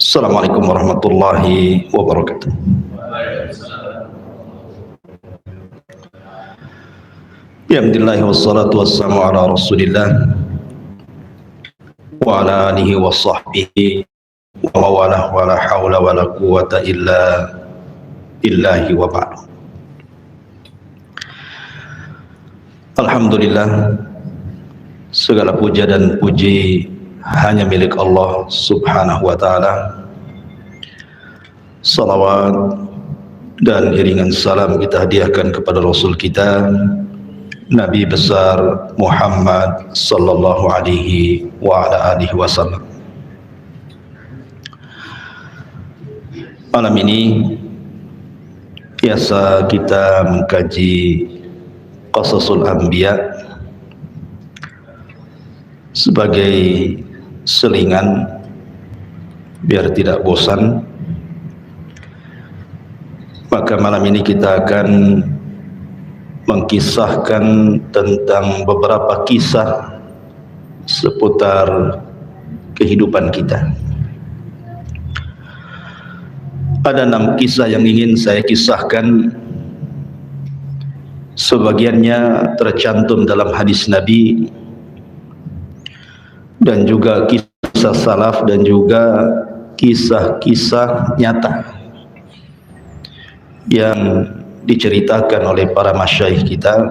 Assalamualaikum warahmatullahi wabarakatuh. Alhamdulillah wassalatu wassalamu ala rasulillah wa ala alihi wa sahbihi wa mawalah wa la hawla wa la quwata illa billahi wa ba'du. Alhamdulillah, segala puja dan puji hanya milik Allah subhanahu wa ta'ala. Salawat dan iringan salam kita hadiahkan kepada Rasul kita, Nabi besar Muhammad sallallahu alaihi wa ala alihi wasallam. Malam ini biasa kita mengkaji Qasasul Anbiya sebagai selingan biar tidak bosan. Maka malam ini kita akan mengkisahkan tentang beberapa kisah seputar kehidupan kita. Ada 6 kisah yang ingin saya kisahkan. Sebagiannya tercantum dalam hadis Nabi dan juga kisah salaf dan juga kisah-kisah nyata yang diceritakan oleh para masyayikh kita,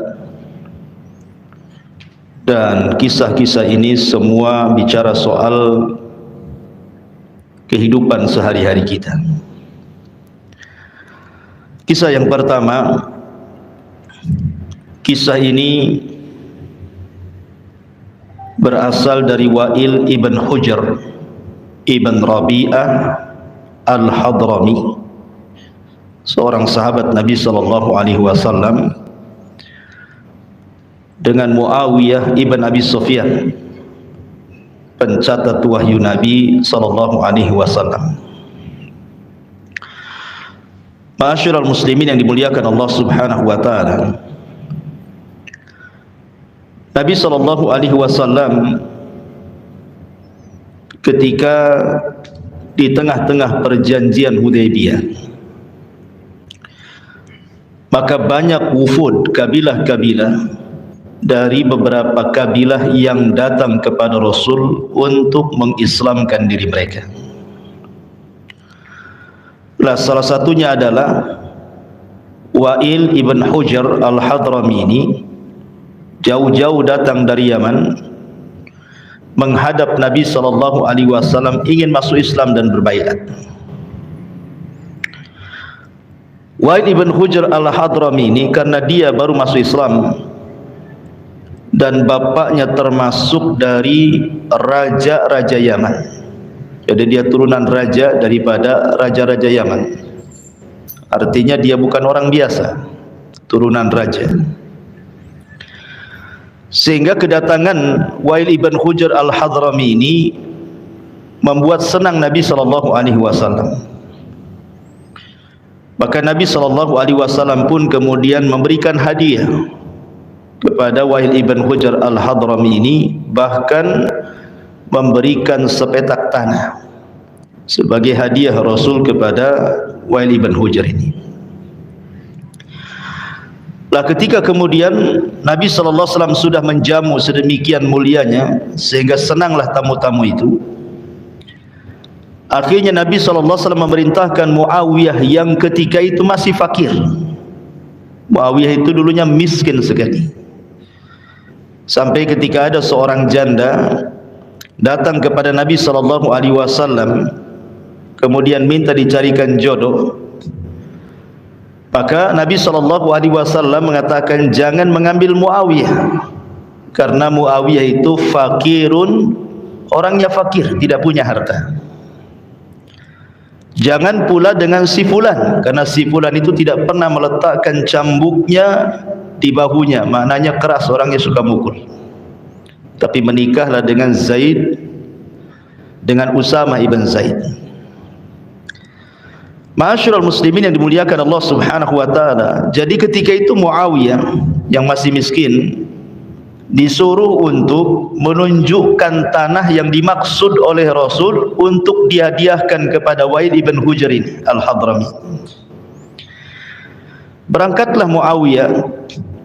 dan kisah-kisah ini semua bicara soal kehidupan sehari-hari kita. Kisah yang pertama, kisah ini berasal dari Wa'il ibn Hujr ibn Rabi'ah al-Hadrami, seorang sahabat Nabi SAW, dengan Muawiyah ibn Abi Sufyan, pencatat wahyu Nabi SAW. Ma'asyiral muslimin yang dimuliakan Allah subhanahu wa ta'ala, Nabi SAW ketika di tengah-tengah perjanjian Hudaybiyah, maka banyak wufud, kabilah-kabilah dari beberapa kabilah yang datang kepada Rasul untuk mengislamkan diri mereka. Salah satunya adalah Wa'il ibn Hujr al-Hadrami. Ini jauh-jauh datang dari Yaman menghadap Nabi SAW, ingin masuk Islam dan berbaiat. Wa'il ibn Hujr al-Hadrami ini karena dia baru masuk Islam dan bapaknya termasuk dari raja-raja Yaman, jadi dia turunan raja daripada raja-raja Yaman, artinya dia bukan orang biasa, turunan raja. Sehingga kedatangan Wa'il ibn Hujr al-Hadrami ini membuat senang Nabi SAW. Maka Nabi SAW pun kemudian memberikan hadiah kepada Wa'il ibn Hujr al-Hadrami ini, bahkan memberikan sepetak tanah sebagai hadiah Rasul kepada Wa'il ibn Hujr ini. Ketika kemudian Nabi SAW sudah menjamu sedemikian mulianya sehingga senanglah tamu-tamu itu, akhirnya Nabi SAW memerintahkan Muawiyah yang ketika itu masih fakir. Muawiyah itu dulunya miskin sekali, sampai ketika ada seorang janda datang kepada Nabi SAW kemudian minta dicarikan jodoh. Maka Nabi SAW mengatakan, jangan mengambil Muawiyah, karena Muawiyah itu fakirun, orangnya fakir, tidak punya harta. Jangan pula dengan si fulan, karena si fulan itu tidak pernah meletakkan cambuknya di bahunya, maknanya keras, orangnya suka mukul. Tapi menikahlah dengan Zaid, dengan Usamah ibn Zaid. Ma'asyiral muslimin yang dimuliakan Allah subhanahu wa ta'ala, jadi ketika itu Muawiyah yang masih miskin disuruh untuk menunjukkan tanah yang dimaksud oleh Rasul untuk dihadiahkan kepada Wa'il ibn Hujr ini Al-Hadrami. Berangkatlah Muawiyah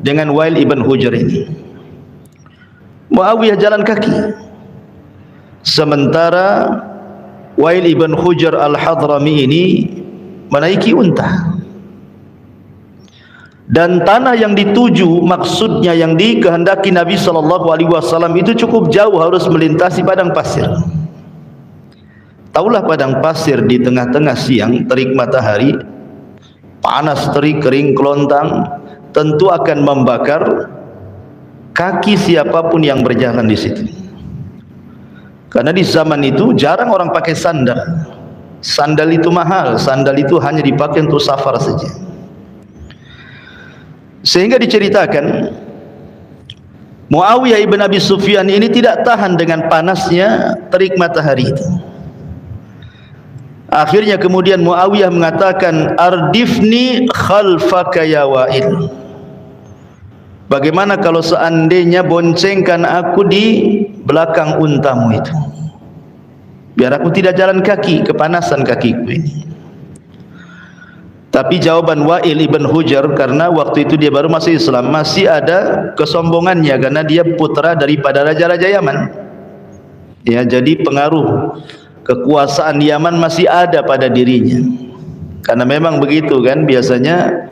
dengan Wa'il ibn Hujr ini. Muawiyah jalan kaki, sementara Wa'il ibn Hujr Al-Hadrami ini menaiki unta. Dan tanah yang dituju, maksudnya yang dikehendaki Nabi SAW itu cukup jauh, harus melintasi padang pasir. Taulah padang pasir di tengah-tengah siang, terik matahari, panas terik, kering kelontang, tentu akan membakar kaki siapapun yang berjalan di situ. Karena di zaman itu jarang orang pakai sandal. Sandal itu mahal, sandal itu hanya dipakai untuk safar saja. Sehingga diceritakan Muawiyah ibn Abi Sufyan ini tidak tahan dengan panasnya terik matahari itu. Akhirnya kemudian Muawiyah mengatakan, ardifni khalfaka ya Wa'il. Bagaimana kalau seandainya boncengkan aku di belakang untamu itu, biar aku tidak jalan kaki, kepanasan kakiku ini. Tapi jawaban Wa'il ibn Hujr, karena waktu itu dia baru masuk Islam, masih ada kesombongannya karena dia putra daripada raja-raja Yaman. Ya, jadi pengaruh kekuasaan Yaman masih ada pada dirinya. Karena memang begitu kan, biasanya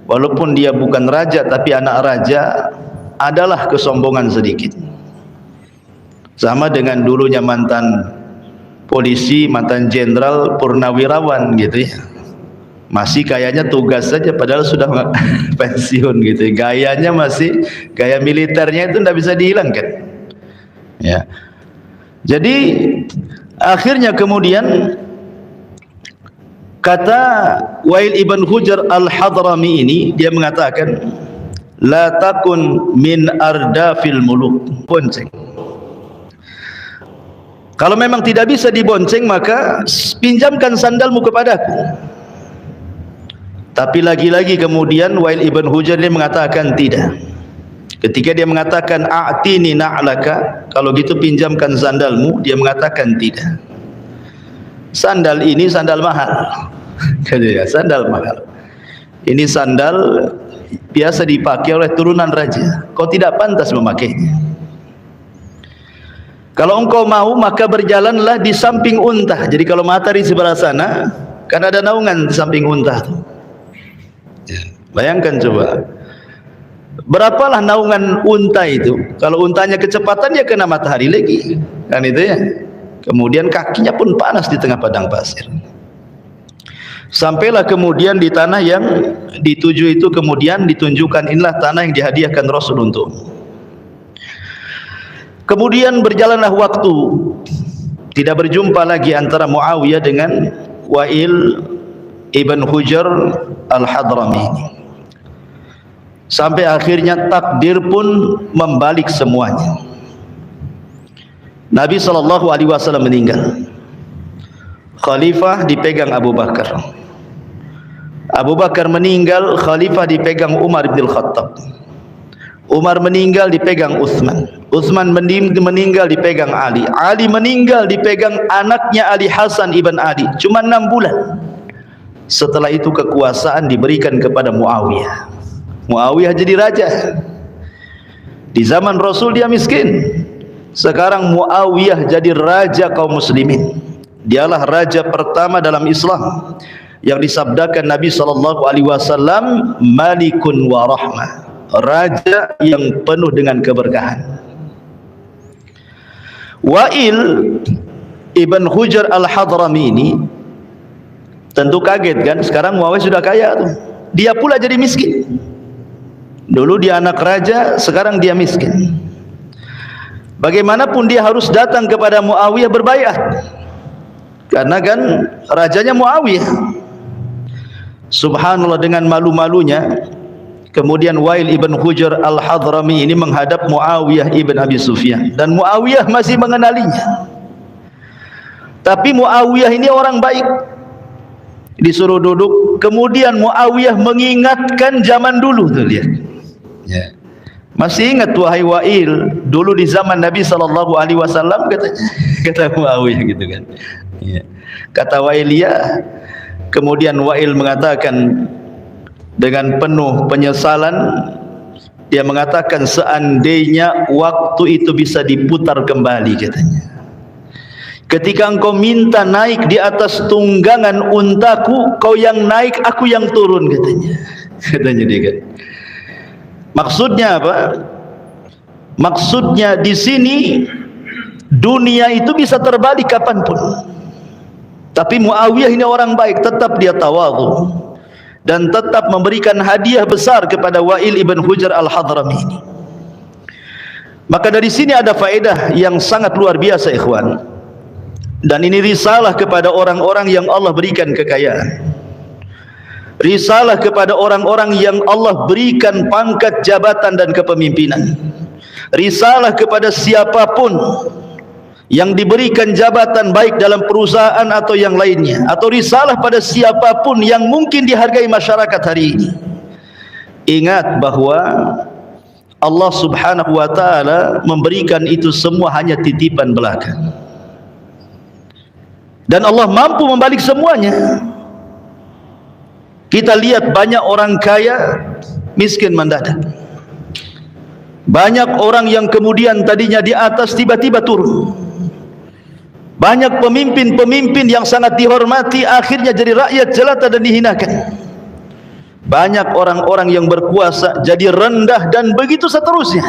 walaupun dia bukan raja tapi anak raja, adalah kesombongan sedikit. Sama dengan dulunya mantan polisi, mantan jenderal, purnawirawan gitu ya. Masih kayaknya tugas saja padahal sudah pensiun gitu. Gayanya masih gaya militernya itu tidak bisa dihilangkan. Ya. Jadi akhirnya kemudian kata Wa'il ibn Hujr Al-Hadrami ini, dia mengatakan, la takun min ardafil muluk, bonceng. Kalau memang tidak bisa dibonceng, maka pinjamkan sandalmu kepadaku. Tapi lagi-lagi kemudian Wa'il ibn Hujr dia mengatakan tidak. Ketika dia mengatakan a'tini na'laka, kalau gitu pinjamkan sandalmu, dia mengatakan tidak. Sandal ini sandal mahal. Sandal mahal. Ini sandal biasa dipakai oleh turunan raja. Kau tidak pantas memakainya. Kalau engkau mau, maka berjalanlah di samping unta. Jadi kalau matahari sebelah sana, kan ada naungan di samping unta itu. Bayangkan coba, berapalah naungan unta itu. Kalau untanya kecepatan, ya kena matahari lagi, kan itu ya. Kemudian kakinya pun panas di tengah padang pasir. Sampailah kemudian di tanah yang dituju itu, kemudian ditunjukkan inilah tanah yang dihadiahkan Rasul untuk. Kemudian berjalanlah waktu, tidak berjumpa lagi antara Muawiyah dengan Wa'il ibn Hujr Al-Hadrami. Sampai akhirnya takdir pun membalik semuanya. Nabi SAW meninggal. Khalifah dipegang Abu Bakar. Abu Bakar meninggal, khalifah dipegang Umar bin Khattab. Umar meninggal, dipegang Utsman. Utsman meninggal, dipegang Ali. Ali meninggal, dipegang anaknya Ali Hasan ibn Ali. Cuma 6 bulan. Setelah itu kekuasaan diberikan kepada Muawiyah. Muawiyah jadi raja. Di zaman Rasul dia miskin. Sekarang Muawiyah jadi raja kaum muslimin. Dialah raja pertama dalam Islam yang disabdakan Nabi SAW, Malikun wa rahmah, raja yang penuh dengan keberkahan. Wa'il ibn Hujr Al-Hadrami ini tentu kaget kan, sekarang Muawiyah sudah kaya tuh. Dia pula jadi miskin. Dulu dia anak raja, sekarang dia miskin. Bagaimanapun dia harus datang kepada Muawiyah berbaiat. Karena kan rajanya Muawiyah. Subhanallah, dengan malu-malunya kemudian Wa'il ibn Hujr Al-Hadrami ini menghadap Muawiyah ibn Abi Sufyan, dan Muawiyah masih mengenalinya. Tapi Muawiyah ini orang baik. Disuruh duduk, kemudian Muawiyah mengingatkan zaman dulu tuh, lihat. Ya. Masih ingat wahai Wa'il, dulu di zaman Nabi SAW katanya, kata Muawiyah gitu kan. Ya. Kata Wa'il, ya. Kemudian Wa'il mengatakan dengan penuh penyesalan, dia mengatakan seandainya waktu itu bisa diputar kembali katanya. Ketika engkau minta naik di atas tunggangan untaku, kau yang naik, aku yang turun katanya. Katanya dia kan. Maksudnya apa? Maksudnya di sini dunia itu bisa terbalik kapanpun. Tapi Muawiyah ini orang baik, tetap dia tawadhu dan tetap memberikan hadiah besar kepada Wa'il ibn Hujr al-Hadrami ini. Maka dari sini ada faedah yang sangat luar biasa ikhwan. Dan ini risalah kepada orang-orang yang Allah berikan kekayaan. Risalah kepada orang-orang yang Allah berikan pangkat jabatan dan kepemimpinan. Risalah kepada siapapun yang diberikan jabatan baik dalam perusahaan atau yang lainnya, atau risalah pada siapapun yang mungkin dihargai masyarakat hari ini. Ingat bahwa Allah Subhanahu wa ta'ala memberikan itu semua hanya titipan belaka, dan Allah mampu membalik semuanya. Kita lihat banyak orang kaya miskin mendadak. Banyak orang yang kemudian tadinya di atas tiba-tiba turun. Banyak pemimpin-pemimpin yang sangat dihormati akhirnya jadi rakyat jelata dan dihinakan. Banyak orang-orang yang berkuasa jadi rendah, dan begitu seterusnya.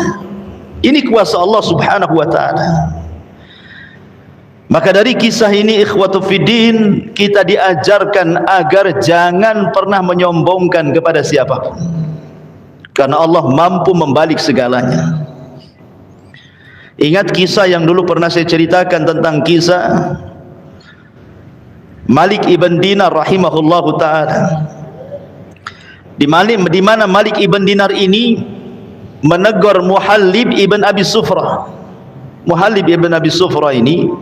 Ini kuasa Allah Subhanahu wa ta'ala. Maka dari kisah ini ikhwatu fiddin, kita diajarkan agar jangan pernah menyombongkan kepada siapapun, karena Allah mampu membalik segalanya. Ingat kisah yang dulu pernah saya ceritakan tentang kisah Malik ibn Dinar rahimahullahu ta'ala. Di mana Malik ibn Dinar ini menegur Muhallib ibn Abi Sufrah. Muhallib ibn Abi Sufrah ini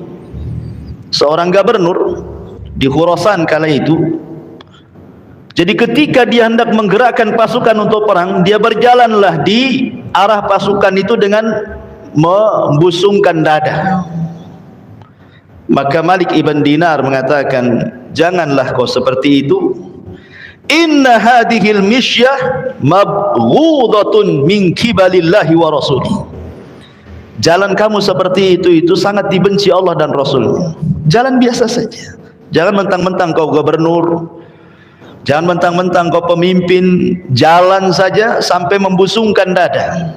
seorang gubernur di Khurasan kala itu. Jadi ketika dia hendak menggerakkan pasukan untuk perang, dia berjalanlah di arah pasukan itu dengan membusungkan dada. Maka Malik ibn Dinar mengatakan, janganlah kau seperti itu. Inna hadhil misyah mabghudatun min kibalillahi wa rasulih. Jalan kamu seperti itu sangat dibenci Allah dan Rasulnya. Jalan biasa saja. Jangan mentang-mentang kau gubernur, jangan mentang-mentang kau pemimpin, jalan saja sampai membusungkan dada.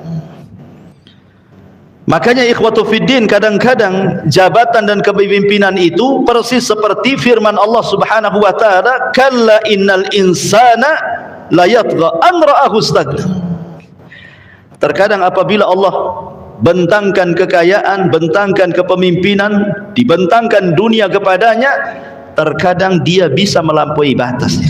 Makanya ikhwatu fiddin, kadang-kadang jabatan dan kepemimpinan itu persis seperti firman Allah Subhanahu wa ta'ala, kalla innal insana la yatgha an ra'ahu istaghna. Terkadang apabila Allah bentangkan kekayaan, bentangkan kepemimpinan, dibentangkan dunia kepadanya, terkadang dia bisa melampaui batas.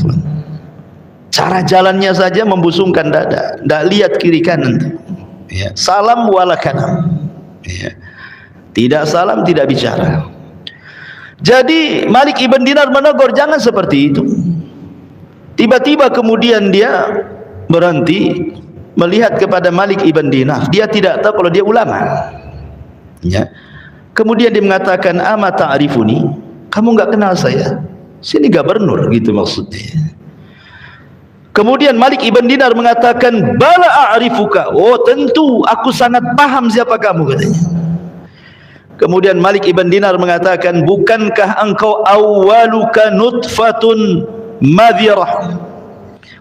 Cara jalannya saja membusungkan dada, tidak lihat kiri kanan. Ya. Salam wala kalam. Ya. Tidak salam, tidak bicara. Jadi Malik ibn Dinar menegur, jangan seperti itu. Tiba-tiba kemudian dia berhenti melihat kepada Malik ibn Dinar. Dia tidak tahu kalau dia ulama. Ya. Kemudian dia mengatakan, ama ta'rifuni, kamu enggak kenal saya? Sini gubernur, gitu maksudnya. Kemudian Malik ibn Dinar mengatakan, bala a'rifuka. Oh tentu aku sangat paham siapa kamu, katanya. Kemudian Malik ibn Dinar mengatakan, bukankah engkau awwaluka nutfatun madhirah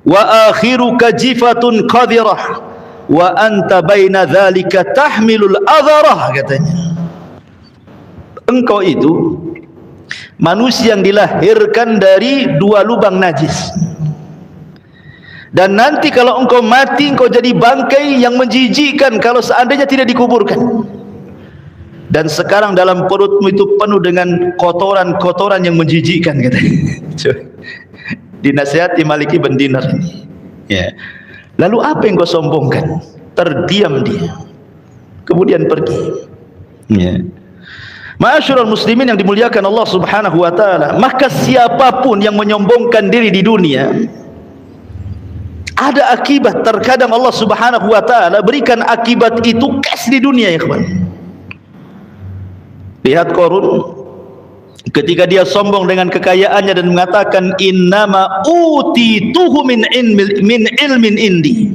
wa akhiruka jifatun qadirah wa anta baina dzalika tahmilul adharah, katanya. Engkau itu manusia yang dilahirkan dari dua lubang najis, dan nanti kalau engkau mati, engkau jadi bangkai yang menjijikkan kalau seandainya tidak dikuburkan. Dan sekarang dalam perutmu itu penuh dengan kotoran-kotoran yang menjijikkan, katanya. Dinasihati Malik ibn Dinar ini. Ya. Lalu apa yang kau sombongkan? Terdiam dia. Kemudian pergi. Ya. Ma'asyiral muslimin yang dimuliakan Allah Subhanahu wa ta'ala, maka siapapun yang menyombongkan diri di dunia Ada akibat. Terkadang Allah Subhanahu wa taala berikan akibat itu cash di dunia, ya kawan. Lihat Qarun ketika dia sombong dengan kekayaannya dan mengatakan innama utituhu min ilmin indi.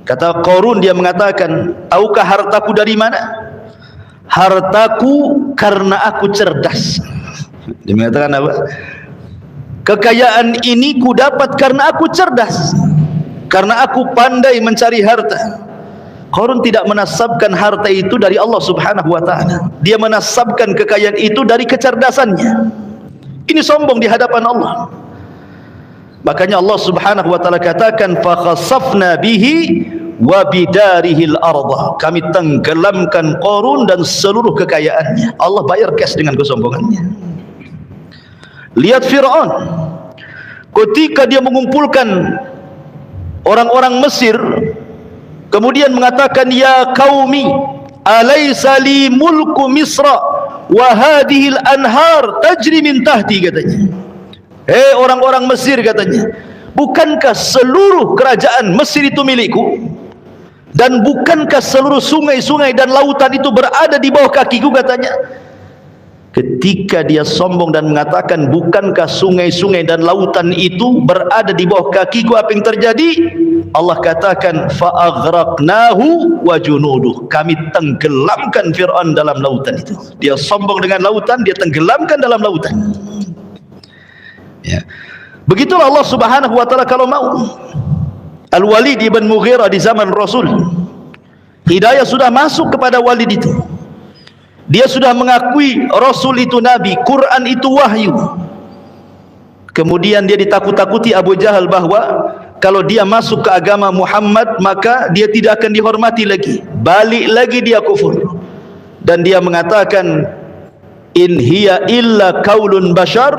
Kata Qarun, dia mengatakan, tahukah hartaku dari mana? Hartaku karena aku cerdas. Dia mengatakan apa? Kekayaan ini ku dapat karena aku cerdas, karena aku pandai mencari harta. Qarun tidak menasabkan harta itu dari Allah Subhanahu wa ta'ala. Dia menasabkan kekayaan itu dari kecerdasannya. Ini sombong di hadapan Allah. Makanya Allah Subhanahu wa ta'ala katakan fa khasafna bihi wa bidarihil arda. Kami tenggelamkan Qarun dan seluruh kekayaannya. Allah bayar cash dengan kesombongannya. Lihat Fir'aun ketika dia mengumpulkan orang-orang Mesir, kemudian mengatakan, ya qaumi alaysa li mulku misra wa hadhil anhar tajri min tahti, katanya. Hei orang-orang Mesir, katanya, bukankah seluruh kerajaan Mesir itu milikku, dan bukankah seluruh sungai-sungai dan lautan itu berada di bawah kakiku, katanya. Ketika dia sombong dan mengatakan bukankah sungai-sungai dan lautan itu berada di bawah kakiku, apa yang terjadi? Allah katakan fa'aghraqnahu wa junuduh. Kami tenggelamkan Fir'aun dalam lautan itu. Dia sombong dengan lautan, dia tenggelamkan dalam lautan. Ya. Begitulah Allah Subhanahu wa ta'ala kalau mau. Al-Walid ibn Mughirah di zaman Rasul, hidayah sudah masuk kepada Walid itu. Dia sudah mengakui Rasul itu Nabi, Quran itu wahyu. Kemudian dia ditakut-takuti Abu Jahal bahwa kalau dia masuk ke agama Muhammad maka dia tidak akan dihormati lagi. Balik lagi dia kufur. Dan dia mengatakan in hiya illa qaulun bashar,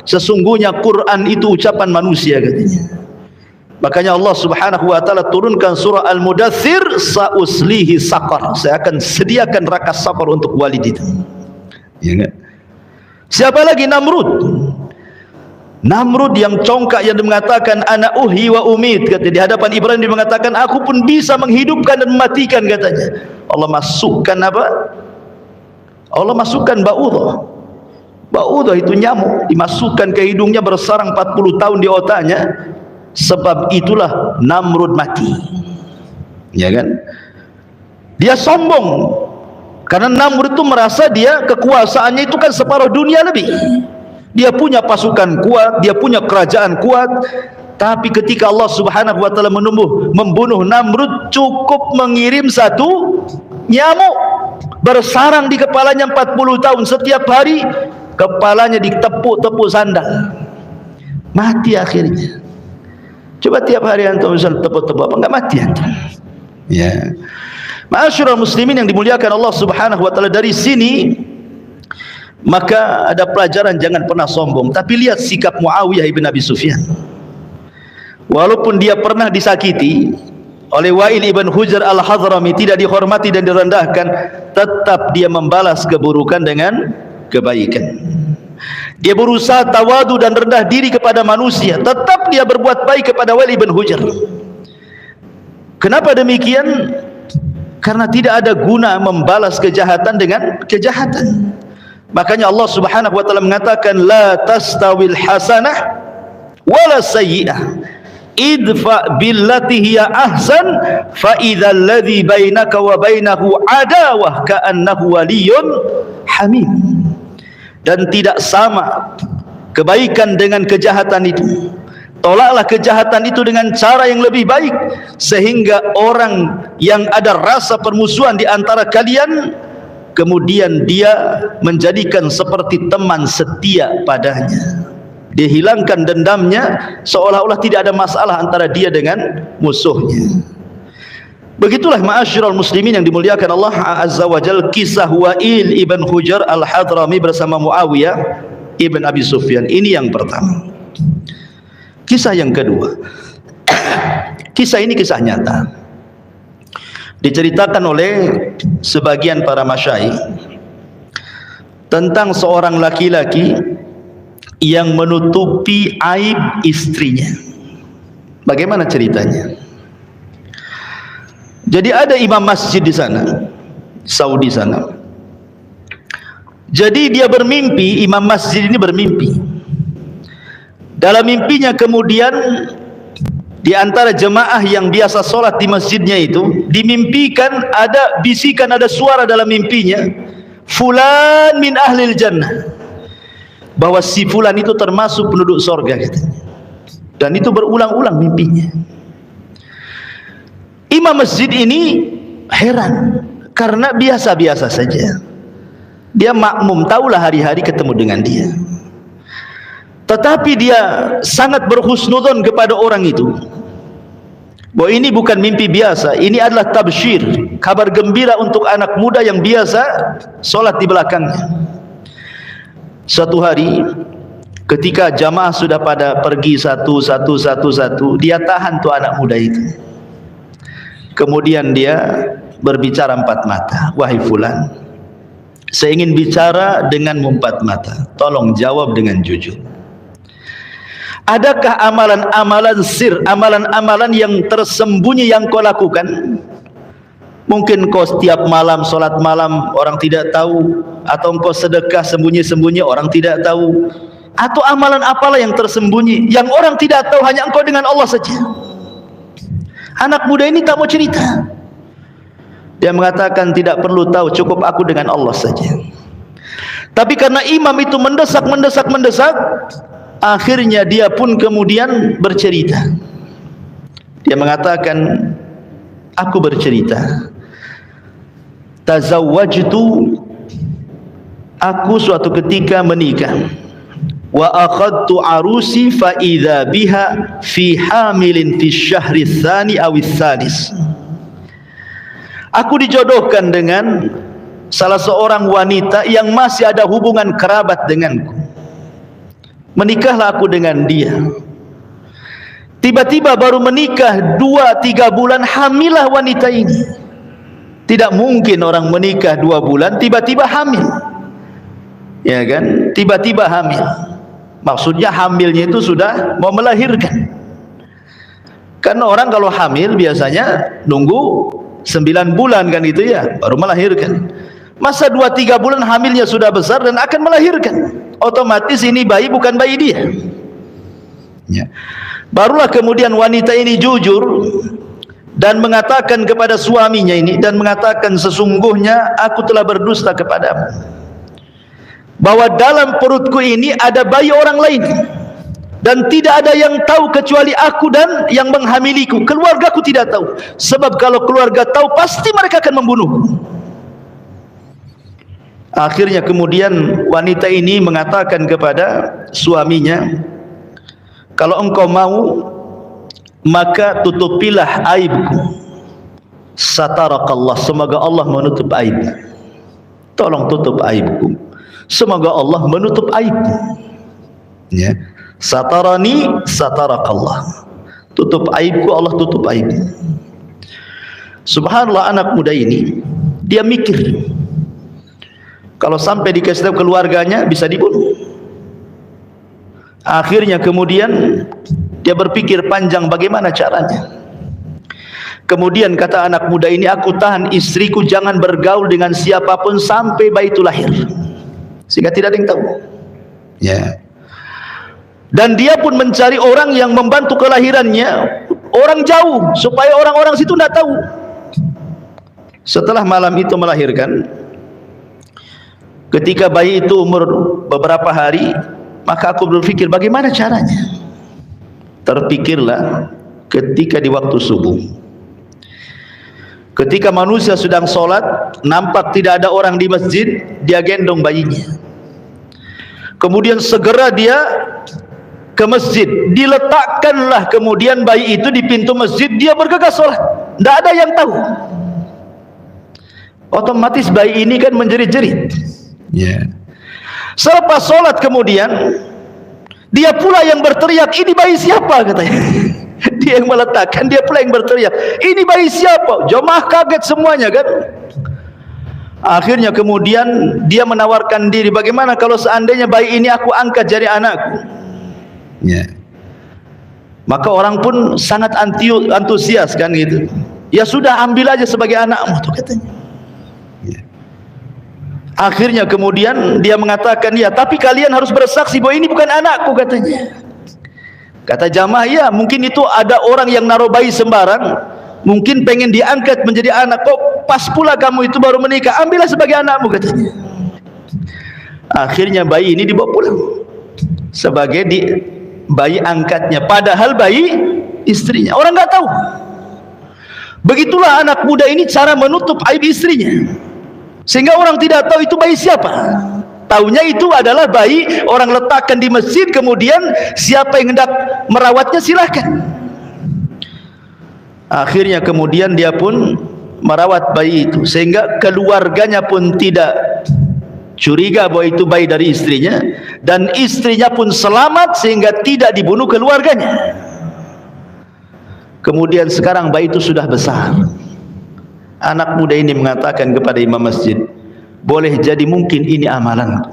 sesungguhnya Quran itu ucapan manusia, katanya. Makanya Allah Subhanahu wa ta'ala turunkan surah Al-Mudaththir, sa'uslihi saqar, saya akan sediakan neraka saqar untuk Walid itu. Ya enggak? Siapa lagi? Namrud yang congkak, yang mengatakan ana uhyi wa umit, kata di hadapan Ibrahim. Dia mengatakan aku pun bisa menghidupkan dan mematikan, katanya. Allah masukkan apa? Allah masukkan ba'udah. Ba'udah itu nyamuk, dimasukkan ke hidungnya, bersarang 40 tahun di otaknya. Sebab itulah Namrud mati, ya kan? Dia sombong karena Namrud itu merasa dia kekuasaannya itu kan separuh dunia lebih. Dia punya pasukan kuat, dia punya kerajaan kuat. Tapi ketika Allah Subhanahu wa ta'ala membunuh Namrud, cukup mengirim satu nyamuk bersarang di kepalanya 40 tahun. Setiap hari kepalanya ditepuk-tepuk sandal, mati akhirnya. Coba tiap hari antum misal tepuk-tepuk, apa enggak mati antum? Ya. Ma'asyiral muslimin yang dimuliakan Allah Subhanahu wa ta'ala, dari sini maka ada pelajaran, jangan pernah sombong. Tapi lihat sikap Muawiyah ibn Abi Sufyan. Walaupun dia pernah disakiti oleh Wa'il ibn Hujr al-Hadrami, tidak dihormati dan direndahkan, tetap dia membalas keburukan dengan kebaikan. Dia berusaha tawadu dan rendah diri kepada manusia, tetap dia berbuat baik kepada Wa'il ibn Hujr. Kenapa demikian? Karena tidak ada guna membalas kejahatan dengan kejahatan. Makanya Allah Subhanahu wa ta'ala mengatakan la tastawil hasanah wala sayyi'ah idfa billati hiya ahsan fa idzal ladzi bainaka wa bainahu adawah ka'annahu waliyyun hamim. Dan tidak sama kebaikan dengan kejahatan itu. Tolaklah kejahatan itu dengan cara yang lebih baik, sehingga orang yang ada rasa permusuhan di antara kalian, kemudian dia menjadikan seperti teman setia padanya. Dia hilangkan dendamnya, seolah-olah tidak ada masalah antara dia dengan musuhnya. Begitulah ma'asyiral muslimin yang dimuliakan Allah Azza wa Jalla, kisah Wa'il ibn Hujr al-Hadrami bersama Muawiyah ibn Abi Sufyan. Ini yang pertama. Kisah yang kedua, kisah ini kisah nyata, diceritakan oleh sebagian para masyayikh tentang seorang laki-laki yang menutupi aib istrinya. Bagaimana ceritanya? Jadi ada imam masjid di sana, Saudi sana. Jadi dia bermimpi, imam masjid ini bermimpi. Dalam mimpinya kemudian di antara jemaah yang biasa sholat di masjidnya itu dimimpikan ada bisikan, ada suara dalam mimpinya, fulan min ahlil jannah, bahwa si fulan itu termasuk penduduk sorga katanya. Dan itu berulang-ulang mimpinya. Imam masjid ini heran karena biasa-biasa saja. Dia makmum, tahulah hari-hari ketemu dengan dia. Tetapi dia sangat berhusnudzon kepada orang itu, bahwa ini bukan mimpi biasa, ini adalah tabsyir, kabar gembira untuk anak muda yang biasa sholat di belakangnya. Suatu hari ketika jamaah sudah pada pergi satu, dia tahan tuh anak muda itu. Kemudian dia berbicara empat mata, wahai fulan, saya ingin bicara dengan empat mata, tolong jawab dengan jujur. Adakah amalan-amalan sir, amalan-amalan yang tersembunyi yang kau lakukan? Mungkin kau setiap malam sholat malam orang tidak tahu, atau engkau sedekah sembunyi-sembunyi orang tidak tahu, atau amalan apalah yang tersembunyi yang orang tidak tahu, hanya engkau dengan Allah saja. Anak muda ini tak mau cerita. Dia mengatakan tidak perlu tahu, cukup aku dengan Allah saja. Tapi karena imam itu mendesak, akhirnya dia pun kemudian bercerita. Dia mengatakan, aku bercerita, tazawwajtu, aku suatu ketika menikah, wa akhadtu arusi fa idza biha fi hamilin fi syahri tsani aw tsalis. Aku dijodohkan dengan salah seorang wanita yang masih ada hubungan kerabat denganku. Menikahlah aku dengan dia. Tiba-tiba baru menikah 2-3 bulan hamillah wanita ini. Tidak mungkin orang menikah 2 bulan tiba-tiba hamil, ya kan? Tiba-tiba hamil, maksudnya hamilnya itu sudah mau melahirkan. Karena orang kalau hamil biasanya nunggu 9 bulan kan gitu ya, baru melahirkan. Masa 2-3 bulan hamilnya sudah besar dan akan melahirkan, otomatis ini bayi bukan bayi dia ya. Barulah kemudian wanita ini jujur dan mengatakan kepada suaminya ini, dan mengatakan, sesungguhnya aku telah berdusta kepadamu, bahwa dalam perutku ini ada bayi orang lain, dan tidak ada yang tahu kecuali aku dan yang menghamiliku. Keluargaku tidak tahu, sebab kalau keluarga tahu pasti mereka akan membunuhku. Akhirnya kemudian wanita ini mengatakan kepada suaminya, kalau engkau mau, maka tutupilah aibku, satarakallah, semoga Allah menutup aib. Tolong tutup aibku, semoga Allah menutup aibku ya. Satarani satarakallah, tutup aibku, Allah tutup aibku. Subhanallah, anak muda ini dia mikir, kalau sampai dikasih tahu keluarganya bisa dibunuh. Akhirnya kemudian dia berpikir panjang bagaimana caranya. Kemudian kata anak muda ini, aku tahan istriku jangan bergaul dengan siapapun sampai bayi itu lahir, sehingga tidak ada yang tahu ya. Dan dia pun mencari orang yang membantu kelahirannya, orang jauh, supaya orang-orang situ tidak tahu. Setelah malam itu melahirkan, ketika bayi itu umur beberapa hari, maka aku berpikir bagaimana caranya. Terpikirlah ketika di waktu subuh, ketika manusia sedang sholat, nampak tidak ada orang di masjid, dia gendong bayinya. Kemudian segera dia ke masjid, diletakkanlah kemudian bayi itu di pintu masjid, dia bergegas sholat, tidak ada yang tahu. Otomatis bayi ini kan menjerit-jerit ya. Selepas sholat kemudian dia pula yang berteriak, ini bayi siapa katanya. Dia yang meletakkan, dia pula yang berteriak, ini bayi siapa. Jemaah kaget semuanya kan. Akhirnya kemudian dia menawarkan diri, bagaimana kalau seandainya bayi ini aku angkat jadi anakku ya. Maka orang pun sangat antusias kan gitu. Ya sudah, ambil aja sebagai anakmu tuh katanya. Akhirnya kemudian dia mengatakan, ya tapi kalian harus bersaksi bahwa ini bukan anakku katanya. Kata jamaah, ya mungkin itu ada orang yang naruh bayi sembarang, mungkin pengen diangkat menjadi anak, kok pas pula kamu itu baru menikah, ambillah sebagai anakmu katanya. Akhirnya bayi ini dibawa pulang sebagai bayi angkatnya, padahal bayi istrinya. Orang nggak tahu. Begitulah anak muda ini cara menutup aib istrinya, sehingga orang tidak tahu itu bayi siapa. Taunya itu adalah bayi orang letakkan di masjid, kemudian siapa yang hendak merawatnya silahkan. Akhirnya kemudian dia pun merawat bayi itu, sehingga keluarganya pun tidak curiga bahwa itu bayi dari istrinya, dan istrinya pun selamat sehingga tidak dibunuh keluarganya. Kemudian sekarang bayi itu sudah besar. Anak muda ini mengatakan kepada imam masjid, boleh jadi mungkin ini amalanku.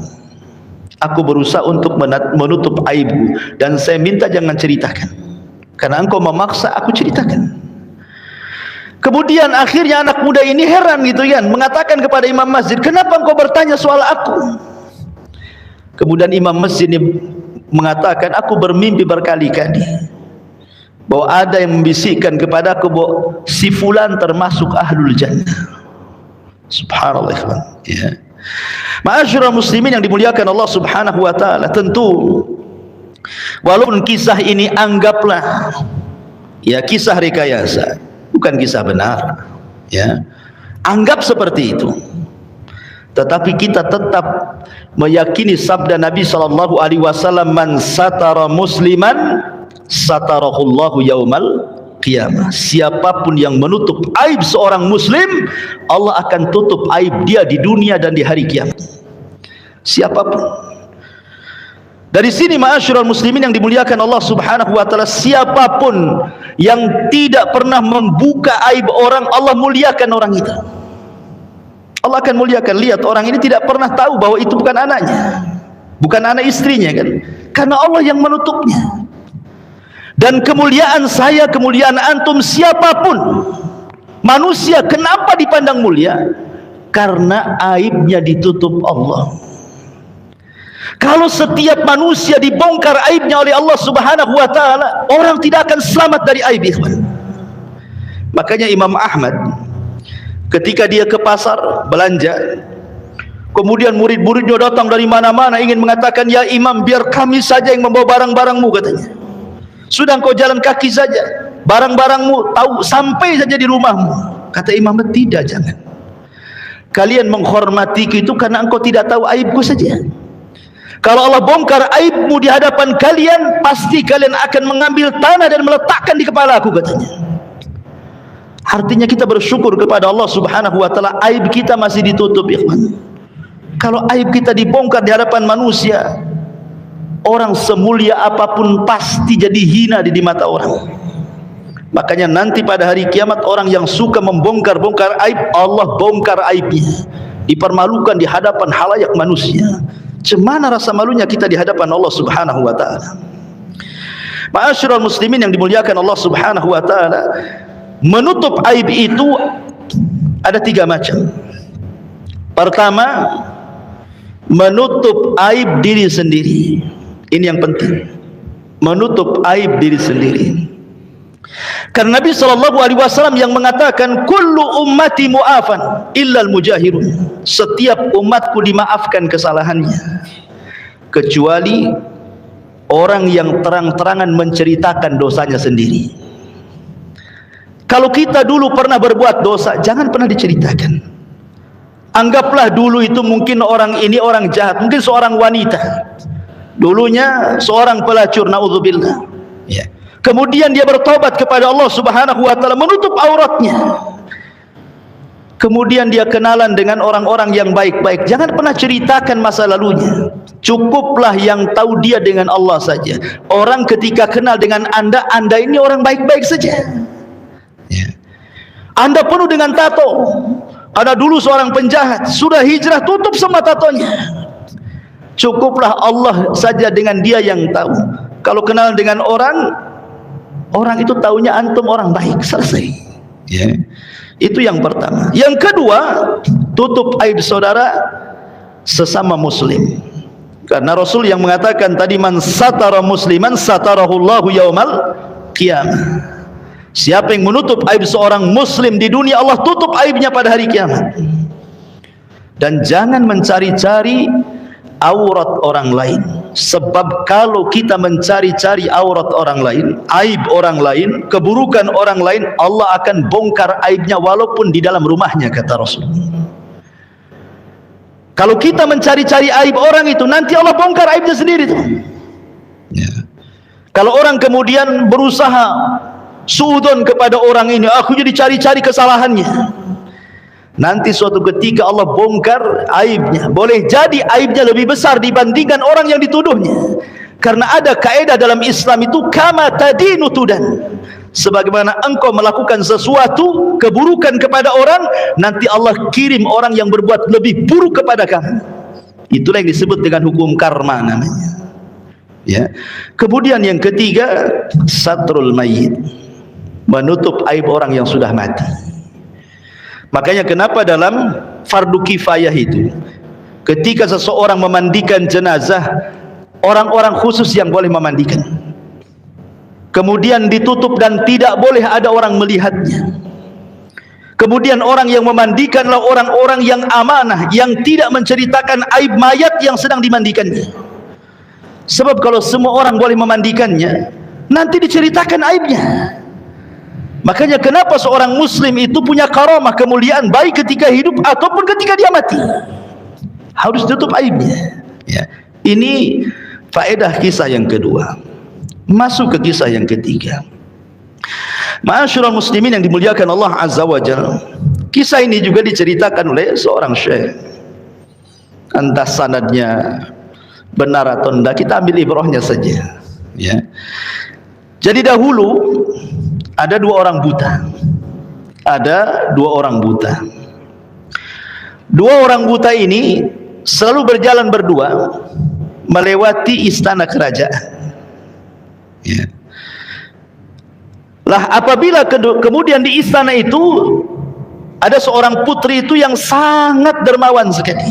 Aku berusaha untuk menutup aibku, dan saya minta jangan ceritakan, karena engkau memaksa aku ceritakan. Kemudian akhirnya anak muda ini heran gitu kan, mengatakan kepada imam masjid, kenapa engkau bertanya soal aku? Kemudian imam masjid ini mengatakan, aku bermimpi berkali-kali bahwa ada yang membisikkan kepadaku bahwa si fulan termasuk ahlul jannah. Subhanallah ikhwan, ya. Ma'asyiral muslimin yang dimuliakan Allah Subhanahu wa taala, tentu walaupun kisah ini anggaplah ya kisah rekayasa, bukan kisah benar, ya. Anggap seperti itu. Tetapi kita tetap meyakini sabda Nabi sallallahu alaihi wasallam, man satara musliman satarahullahu yaumal qiyamah. Siapapun yang menutup aib seorang muslim, Allah akan tutup aib dia di dunia dan di hari kiamat. Siapapun. Dari sini ma'asyiral muslimin yang dimuliakan Allah Subhanahu wa taala, siapapun yang tidak pernah membuka aib orang, Allah muliakan orang itu. Allah akan muliakan. Lihat, orang ini tidak pernah tahu bahwa itu bukan anaknya, bukan anak istrinya kan, karena Allah yang menutupnya. Dan kemuliaan saya, kemuliaan antum, siapapun manusia, kenapa dipandang mulia? Karena aibnya ditutup Allah. Kalau setiap manusia dibongkar aibnya oleh Allah Subhanahu wa taala, orang tidak akan selamat dari aib, ikhwan. Makanya Imam Ahmad ketika dia ke pasar belanja, kemudian murid-muridnya datang dari mana-mana ingin mengatakan, ya imam, biar kami saja yang membawa barang-barangmu katanya. Sudah engkau jalan kaki saja, barang-barangmu tahu sampai saja di rumahmu. Kata imam, tidak, jangan. Kalian menghormatiku itu karena engkau tidak tahu aibku saja. Kalau Allah bongkar aibmu di hadapan kalian, pasti kalian akan mengambil tanah dan meletakkan di kepala aku katanya. Artinya kita bersyukur kepada Allah Subhanahu wa taala, aib kita masih ditutup, ikhwan. Kalau aib kita dibongkar di hadapan manusia, orang semulia apapun pasti jadi hina di mata orang. Makanya nanti pada hari kiamat, orang yang suka membongkar-bongkar aib, Allah bongkar aibnya, dipermalukan di hadapan halayak manusia. Cemana rasa malunya kita di hadapan Allah Subhanahu wa taala. Ma'asyiral muslimin yang dimuliakan Allah Subhanahu wa taala, menutup aib itu ada 3 macam. Pertama, menutup aib diri sendiri. Ini yang penting, menutup aib diri sendiri. Karena Nabi SAW yang mengatakan, kullu ummati mu'afan illal mujahirun. Setiap umatku dimaafkan kesalahannya, kecuali orang yang terang-terangan menceritakan dosanya sendiri. Kalau kita dulu pernah berbuat dosa, jangan pernah diceritakan. Anggaplah dulu itu mungkin orang ini orang jahat, mungkin seorang wanita, dulunya seorang pelacur, naudzubillah, ya. Kemudian dia bertobat kepada Allah Subhanahu wa taala, menutup auratnya. Kemudian dia kenalan dengan orang-orang yang baik-baik. Jangan pernah ceritakan masa lalunya. Cukuplah yang tahu dia dengan Allah saja. Orang ketika kenal dengan Anda ini orang baik-baik saja. Ya. Anda penuh dengan tato. Ada dulu seorang penjahat, sudah hijrah, tutup semua tatonya. Cukuplah Allah saja dengan dia yang tahu. Kalau kenal dengan orang, Orang itu taunya antum orang baik, selesai. Ya. Itu yang pertama. Yang kedua, tutup aib saudara sesama muslim. Karena Rasul yang mengatakan tadi, man satara musliman satarahullahu yaumal qiyamah. Siapa yang menutup aib seorang muslim di dunia, Allah tutup aibnya pada hari kiamat. Dan jangan mencari-cari aurat orang lain, sebab kalau kita mencari-cari aurat orang lain, aib orang lain, keburukan orang lain, Allah akan bongkar aibnya walaupun di dalam rumahnya, kata Rasul. Kalau kita mencari-cari aib orang itu, nanti Allah bongkar aibnya sendiri tuh. Ya. Kalau orang kemudian berusaha suudon kepada orang ini, aku jadi cari-cari kesalahannya, nanti suatu ketika Allah bongkar aibnya. Boleh jadi aibnya lebih besar dibandingkan orang yang dituduhnya. Karena ada kaidah dalam Islam itu, kama tadinu tudan. Sebagaimana engkau melakukan sesuatu keburukan kepada orang, nanti Allah kirim orang yang berbuat lebih buruk kepada kamu. Itulah yang disebut dengan hukum karma namanya. Ya. Kemudian yang ketiga, satrul mayyit, menutup aib orang yang sudah mati. Makanya kenapa dalam fardu kifayah itu, ketika seseorang memandikan jenazah, orang-orang khusus yang boleh memandikan, kemudian ditutup dan tidak boleh ada orang melihatnya. Kemudian orang yang memandikanlah orang-orang yang amanah, yang tidak menceritakan aib mayat yang sedang dimandikannya. Sebab kalau semua orang boleh memandikannya, nanti diceritakan aibnya. Makanya kenapa seorang muslim itu punya karamah, kemuliaan, baik ketika hidup ataupun ketika dia mati, harus tutup aibnya. Ya. Ini faedah kisah yang kedua. Masuk ke kisah yang ketiga. Ma'asyiral muslimin yang dimuliakan Allah Azza wa Jalla. Kisah ini juga diceritakan oleh seorang syekh. Entah sanadnya benar atau tidak, kita ambil ibrahnya saja. Ya. Jadi dahulu ada dua orang buta. Ada dua orang buta. Dua orang buta ini selalu berjalan berdua melewati istana kerajaan. Ya. Lah apabila kemudian di istana itu ada seorang putri itu yang sangat dermawan sekali.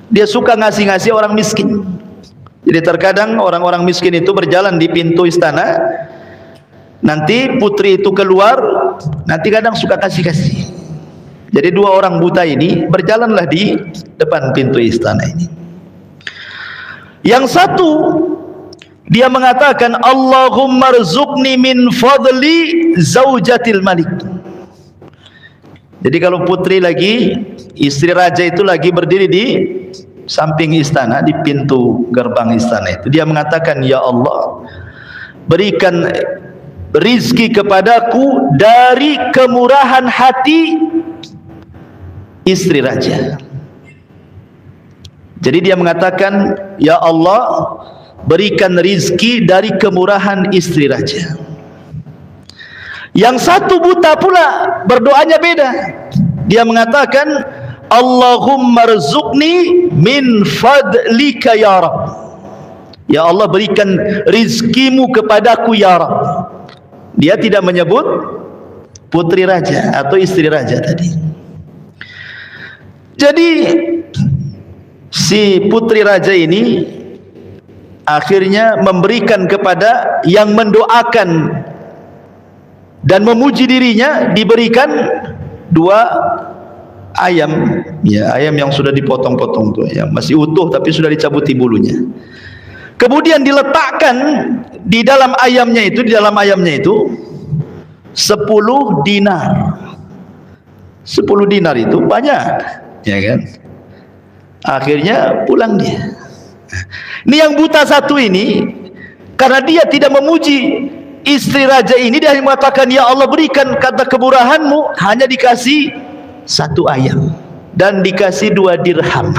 Dia suka ngasih-ngasih orang miskin. Jadi terkadang orang-orang miskin itu berjalan di pintu istana, nanti putri itu keluar, nanti kadang suka kasih-kasih. Jadi dua orang buta ini berjalanlah di depan pintu istana ini. Yang satu dia mengatakan, Allahumma rzuqni min fadli zaujatil malik. Jadi kalau putri lagi, istri raja itu lagi berdiri di samping istana, di pintu gerbang istana itu, dia mengatakan, ya Allah, berikan rizki kepadaku dari kemurahan hati istri raja. Jadi dia mengatakan, ya Allah, berikan rizki dari kemurahan istri raja. Yang satu buta pula berdoanya beda. Dia mengatakan, Allahumma rzuqni min fadlika ya Rabb. Ya Allah, berikan rizkimu kepadaku ya Rabb. Dia tidak menyebut putri raja atau istri raja tadi. Jadi si putri raja ini akhirnya memberikan kepada yang mendoakan dan memuji dirinya, diberikan dua ayam, ya, ayam yang sudah dipotong-potong tuh, yang masih utuh tapi sudah dicabuti bulunya. Kemudian diletakkan di dalam ayamnya itu, 10 dinar. 10 dinar itu banyak, ya kan? Akhirnya pulang dia. Ini yang buta satu ini, karena dia tidak memuji istri raja ini, dia mengatakan, ya Allah, berikan kata kemurahanmu, hanya dikasih 1 ayam dan dikasih 2 dirham.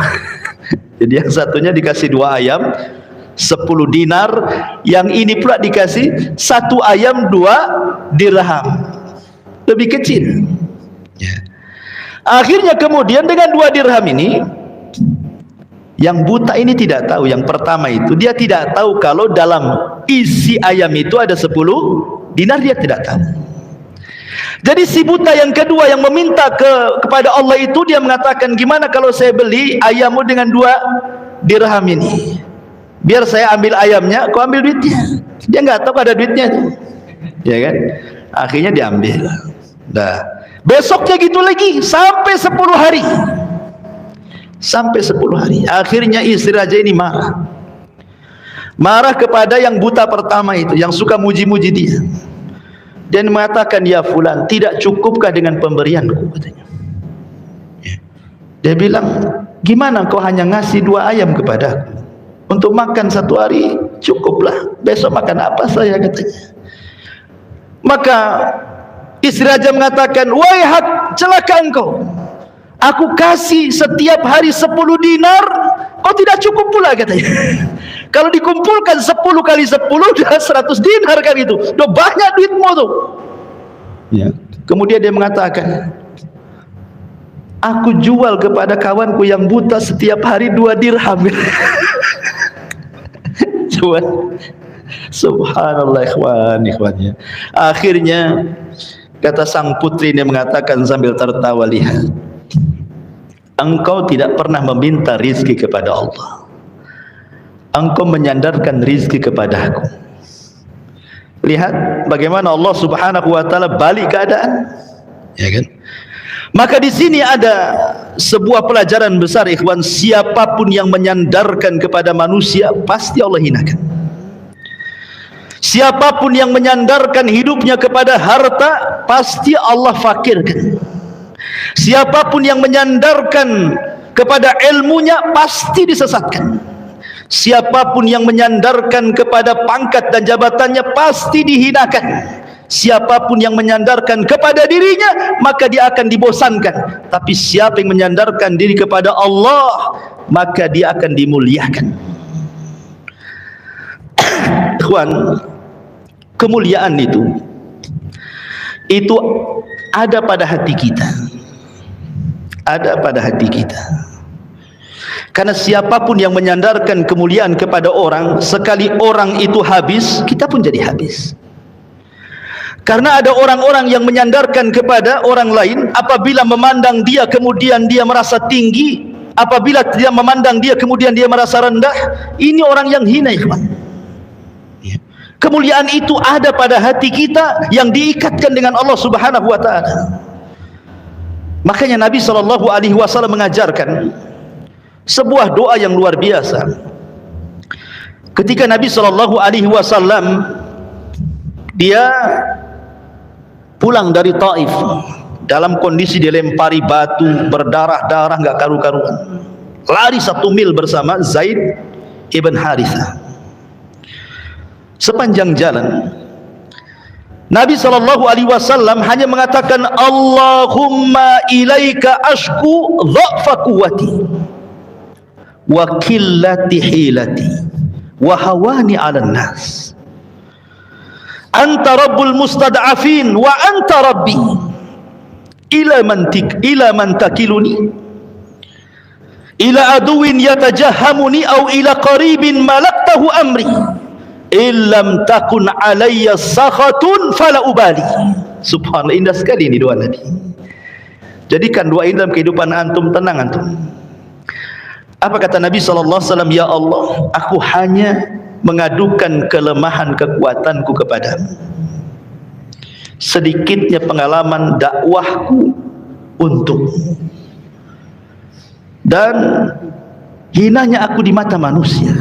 Jadi yang satunya dikasih 2 ayam 10 dinar, yang ini pula dikasih 1 ayam 2 dirham, lebih kecil. Ya. Akhirnya kemudian dengan 2 dirham ini, yang buta ini tidak tahu. Yang pertama itu dia tidak tahu kalau dalam isi ayam itu ada 10 dinar dia tidak tahu. Jadi si buta yang kedua yang meminta kepada Allah itu, dia mengatakan, gimana kalau saya beli ayammu dengan 2 dirham ini, biar saya ambil ayamnya, kau ambil duitnya. Dia nggak tahu ada duitnya itu, ya kan? Akhirnya diambil. Dah, besoknya gitu lagi sampai 10 hari. Sampai 10 hari. Akhirnya istri raja ini marah kepada yang buta pertama itu, yang suka muji-muji dia. Dan mengatakan, ya fulan, tidak cukupkah dengan pemberianku, katanya. Dia bilang, gimana kau hanya ngasih 2 ayam kepadaku untuk makan 1 hari? Cukuplah, besok makan apa saya, katanya. Maka istri raja mengatakan, wahai celaka engkau, aku kasih setiap hari 10 dinar, kau tidak cukup pula, katanya. Kalau dikumpulkan 10 kali 10 dah 100 dinar kan itu. Udah banyak duitmu tuh. Ya. Kemudian dia mengatakan, aku jual kepada kawanku yang buta setiap hari 2 dirham. Jual. Subhanallah ikhwan. Akhirnya kata sang putri ini mengatakan sambil tertawa, lihat, engkau tidak pernah meminta rizki kepada Allah, engkau menyandarkan rizki kepadaku. Lihat bagaimana Allah Subhanahu wa taala balik keadaan, ya kan? Maka di sini ada sebuah pelajaran besar, ikhwan. Siapapun yang menyandarkan kepada manusia, pasti Allah hinakan. Siapapun yang menyandarkan hidupnya kepada harta, pasti Allah fakirkan. Siapapun yang menyandarkan kepada ilmunya, pasti disesatkan. Siapapun yang menyandarkan kepada pangkat dan jabatannya, pasti dihinakan. Siapapun yang menyandarkan kepada dirinya, maka dia akan dibosankan. Tapi siapa yang menyandarkan diri kepada Allah, maka dia akan dimuliakan. Ikhwan, kemuliaan itu ada pada hati kita. Ada pada hati kita. Karena siapapun yang menyandarkan kemuliaan kepada orang, sekali orang itu habis, kita pun jadi habis. Karena ada orang-orang yang menyandarkan kepada orang lain, apabila memandang dia kemudian dia merasa tinggi, apabila dia memandang dia kemudian dia merasa rendah. Ini orang yang hina, ikhwan. Kemuliaan itu ada pada hati kita yang diikatkan dengan Allah Subhanahu wa taala. Makanya Nabi SAW mengajarkan sebuah doa yang luar biasa. Ketika Nabi SAW dia pulang dari Taif dalam kondisi dilempari batu, berdarah-darah, nggak karu-karuan, lari 1 mil bersama Zaid ibn Harithah. Sepanjang jalan Nabi SAW hanya mengatakan, Allahumma ilaika ashku dha'fa quwwati wa qillati hilati wa hawani 'alan nas. Anta rabbul mustad'afin wa anta rabbi. Ila man takiluni? Ila aduwin yatajahhamuni aw ila qaribin malaktahu amri. Illam takun alayya sakhatun fala ubali. Subhanallah, indah sekali ini doa Nabi. Jadikan doa ini dalam kehidupan antum, tenang antum. Apa kata Nabi SAW? Ya Allah, aku hanya mengadukan kelemahan kekuatanku kepadamu. Sedikitnya pengalaman dakwahku untukmu, dan hinanya aku di mata manusia.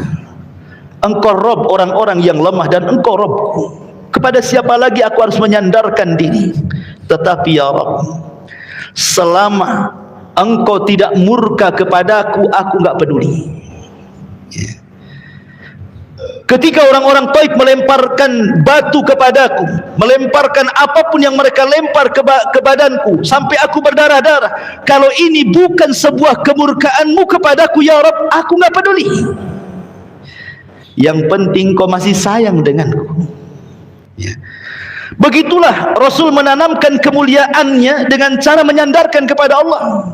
Engkau Rob orang-orang yang lemah, dan Engkau Robku. Kepada siapa lagi aku harus menyandarkan diri? Tetapi ya Rob, selama Engkau tidak murka kepadaku, aku enggak peduli. Ketika orang-orang Taif melemparkan batu kepadaku, melemparkan apapun yang mereka lempar ke badanku sampai aku berdarah-darah, kalau ini bukan sebuah kemurkaanmu kepadaku ya Rabb, aku enggak peduli. Yang penting kau masih sayang denganku. Ya. Begitulah Rasul menanamkan kemuliaannya dengan cara menyandarkan kepada Allah.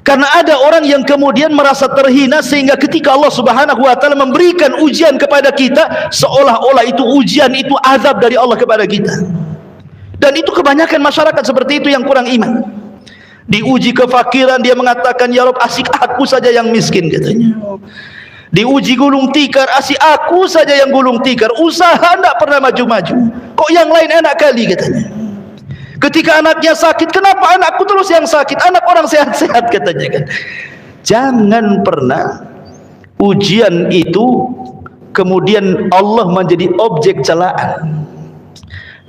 Karena ada orang yang kemudian merasa terhina sehingga ketika Allah Subhanahu wa taala memberikan ujian kepada kita, seolah-olah itu ujian, itu azab dari Allah kepada kita. Dan itu kebanyakan masyarakat seperti itu yang kurang iman. Diuji kefakiran, dia mengatakan, ya Rabb, asik aku saja yang miskin, katanya. Diuji gulung tikar, asik aku saja yang gulung tikar, usaha tidak pernah maju-maju, kok yang lain enak kali, katanya. Ketika anaknya sakit, kenapa anakku terus yang sakit, anak orang sehat-sehat, katanya kan. Jangan pernah ujian itu kemudian Allah menjadi objek celaan.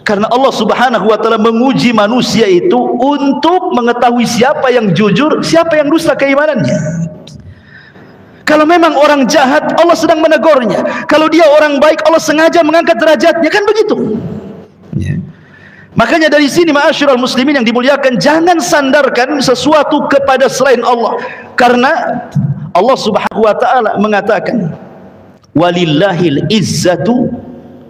Karena Allah Subhanahu wa taala menguji manusia itu untuk mengetahui siapa yang jujur, siapa yang dusta keimanannya. Kalau memang orang jahat, Allah sedang menegurnya. Kalau dia orang baik, Allah sengaja mengangkat derajatnya, kan begitu. Ya. Makanya dari sini ma'asyiral muslimin yang dimuliakan, jangan sandarkan sesuatu kepada selain Allah. Karena Allah Subhanahu wa taala mengatakan, walillahil izzatu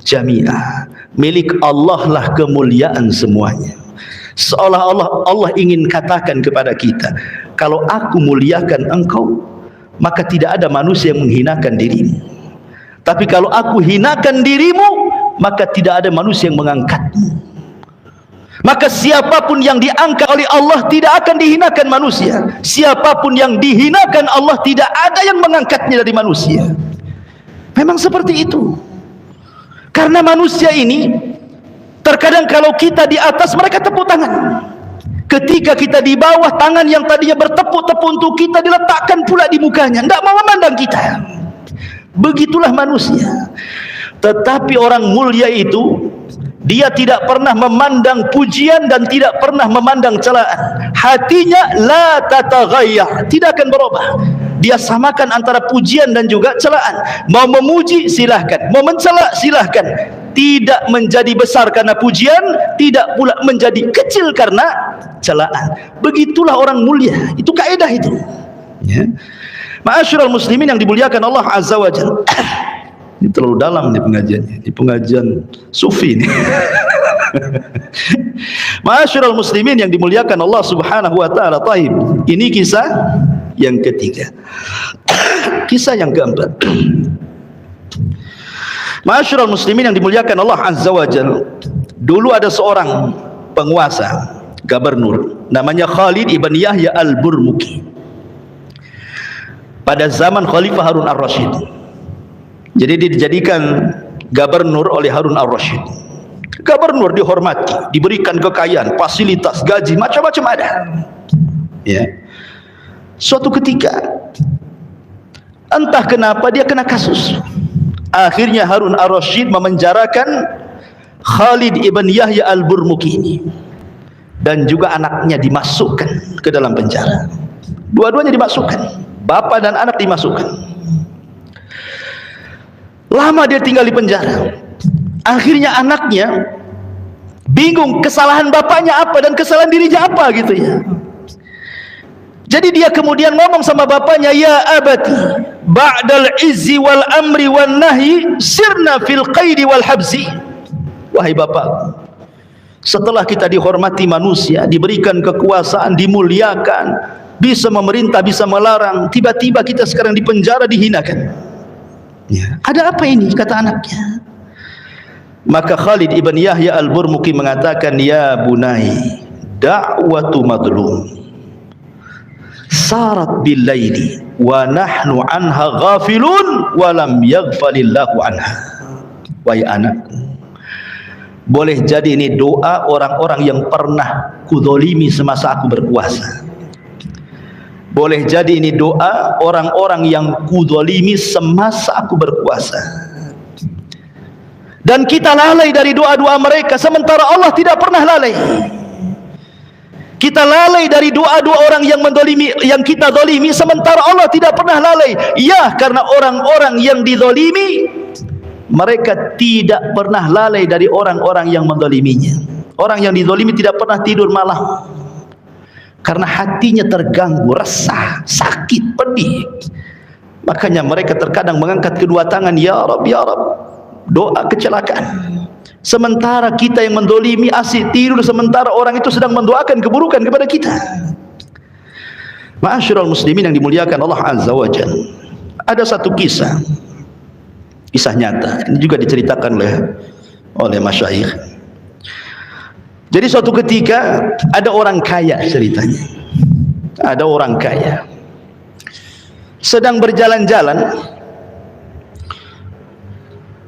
jami'ah. Milik Allah lah kemuliaan semuanya. Seolah-olah Allah ingin katakan kepada kita, kalau aku muliakan engkau, maka tidak ada manusia yang menghinakan dirimu. Tapi kalau aku hinakan dirimu, maka tidak ada manusia yang mengangkatmu. Maka siapapun yang diangkat oleh Allah tidak akan dihinakan manusia. Siapapun yang dihinakan Allah, tidak ada yang mengangkatnya dari manusia. Memang seperti itu. Karena manusia ini terkadang kalau kita di atas, mereka tepuk tangan. Ketika kita di bawah, tangan yang tadinya bertepuk-tepuk untuk kita diletakkan pula di mukanya, tidak mau memandang kita. Begitulah manusia. Tetapi orang mulia itu, dia tidak pernah memandang pujian dan tidak pernah memandang celaan. Hatinya la tataghayyar, tidak akan berubah. Dia samakan antara pujian dan juga celaan. Mau memuji silahkan, mau mencela silahkan. Tidak menjadi besar karena pujian, tidak pula menjadi kecil karena celaan. Begitulah orang mulia. Itu kaidah itu. Ya. Ma'asyiral muslimin yang dimuliakan Allah Azza wa Jalla. Ini terlalu dalam nih pengajiannya. Ini pengajian sufi nih. Ma'asyiral muslimin yang dimuliakan Allah Subhanahu wa taala. Taib. Ini kisah yang ketiga. Kisah yang keempat. Ma'asyiral muslimin yang dimuliakan Allah Azza wa Jalla. Dulu ada seorang penguasa, gubernur, namanya Khalid ibn Yahya al-Burmuki. Pada zaman Khalifah Harun ar-Rasyid. Jadi dia dijadikan gubernur oleh Harun ar-Rasyid. Gubernur dihormati, diberikan kekayaan, fasilitas, gaji, macam-macam ada. Ya. Suatu ketika, entah kenapa dia kena kasus. Akhirnya Harun ar-Rasyid memenjarakan Khalid ibn Yahya al-Burmuki ini, dan juga anaknya dimasukkan ke dalam penjara. Dua-duanya dimasukkan, bapak dan anak dimasukkan. Lama dia tinggal di penjara. Akhirnya anaknya bingung, kesalahan bapaknya apa dan kesalahan dirinya apa gitu ya. Jadi dia kemudian ngomong sama bapaknya, ya abati, ba'dal izzi wal amri wan nahyi sirna fil qaidi wal habsi. Wahai bapak, setelah kita dihormati manusia, diberikan kekuasaan, dimuliakan, bisa memerintah, bisa melarang, tiba-tiba kita sekarang dipenjara, dihinakan. Ya. Ada apa ini? Kata anaknya. Maka Khalid ibn Yahya al-Burmuki mengatakan, ya bunai, da'watu madlum sarat bil laili wa nahnu anha ghafilun wa lam yaghfalillahu anha. Wahai anakku, boleh jadi ini doa orang-orang yang pernah kudzalimi semasa aku berkuasa. Boleh jadi ini doa orang-orang yang kudzalimi semasa aku berkuasa. Dan kita lalai dari doa-doa mereka, sementara Allah tidak pernah lalai. Kita lalai dari doa-doa orang yang mendolimi, yang kita dolimi, sementara Allah tidak pernah lalai. Ya, karena orang-orang yang didolimi, mereka tidak pernah lalai dari orang-orang yang mendoliminya. Orang yang didolimi tidak pernah tidur malam, karena hatinya terganggu, resah, sakit, pedih. Makanya mereka terkadang mengangkat kedua tangan, ya Rabb, ya Rabb, doa kecelakaan. Sementara kita yang mendolimi asik tidur, sementara orang itu sedang mendoakan keburukan kepada kita. Ma'asyiral muslimin yang dimuliakan Allah Azza wa Jalla, ada satu kisah nyata, ini juga diceritakan oleh masyayikh. Jadi suatu ketika ada orang kaya, ceritanya ada orang kaya sedang berjalan-jalan,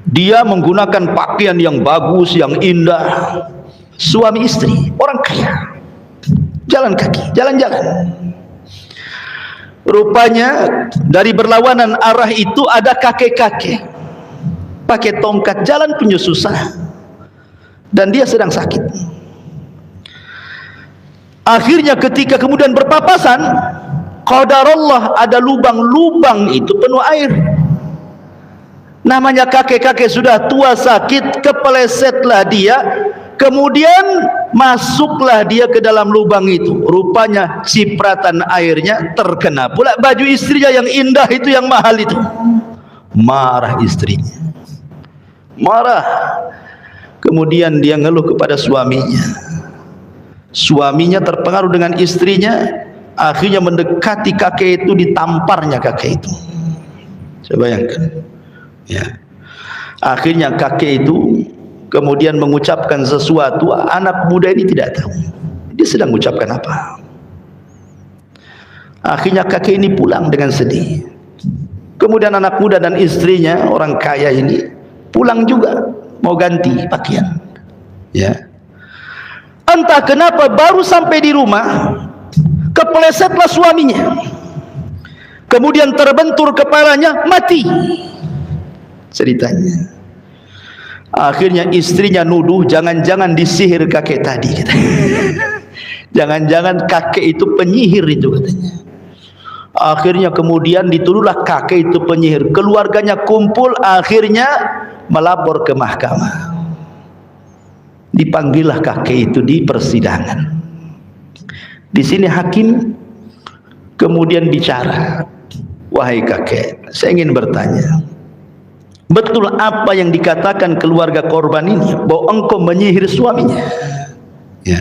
dia menggunakan pakaian yang bagus, yang indah. Suami istri, orang kaya, jalan kaki, jalan-jalan. Rupanya dari berlawanan arah itu ada kakek-kakek pakai tongkat, jalan punya susah, dan dia sedang sakit. Akhirnya ketika kemudian berpapasan, qadarullah ada lubang-lubang itu penuh air. Namanya kakek-kakek sudah tua sakit, kepelesetlah dia, kemudian masuklah dia ke dalam lubang itu. Rupanya cipratan airnya terkena pula baju istrinya yang indah itu, yang mahal itu. Marah istrinya, marah. Kemudian dia ngeluh kepada suaminya. Suaminya terpengaruh dengan istrinya, akhirnya mendekati kakek itu, ditamparnya kakek itu. Saya bayangkan, ya. Akhirnya kakek itu kemudian mengucapkan sesuatu, anak muda ini tidak tahu dia sedang mengucapkan apa. Akhirnya kakek ini pulang dengan sedih. Kemudian anak muda dan istrinya, orang kaya ini, pulang juga mau ganti pakaian, ya. Entah kenapa baru sampai di rumah kepelesetlah suaminya, kemudian terbentur kepalanya, mati ceritanya. Akhirnya istrinya nuduh, jangan-jangan disihir kakek tadi, katanya. Jangan-jangan kakek itu penyihir itu, katanya. Akhirnya kemudian dituduhlah kakek itu penyihir. Keluarganya kumpul, akhirnya melapor ke mahkamah. Dipanggillah kakek itu di persidangan. Di sini hakim kemudian bicara, wahai kakek, saya ingin bertanya, betul apa yang dikatakan keluarga korban ini, bahwa engkau menyihir suaminya? Ya.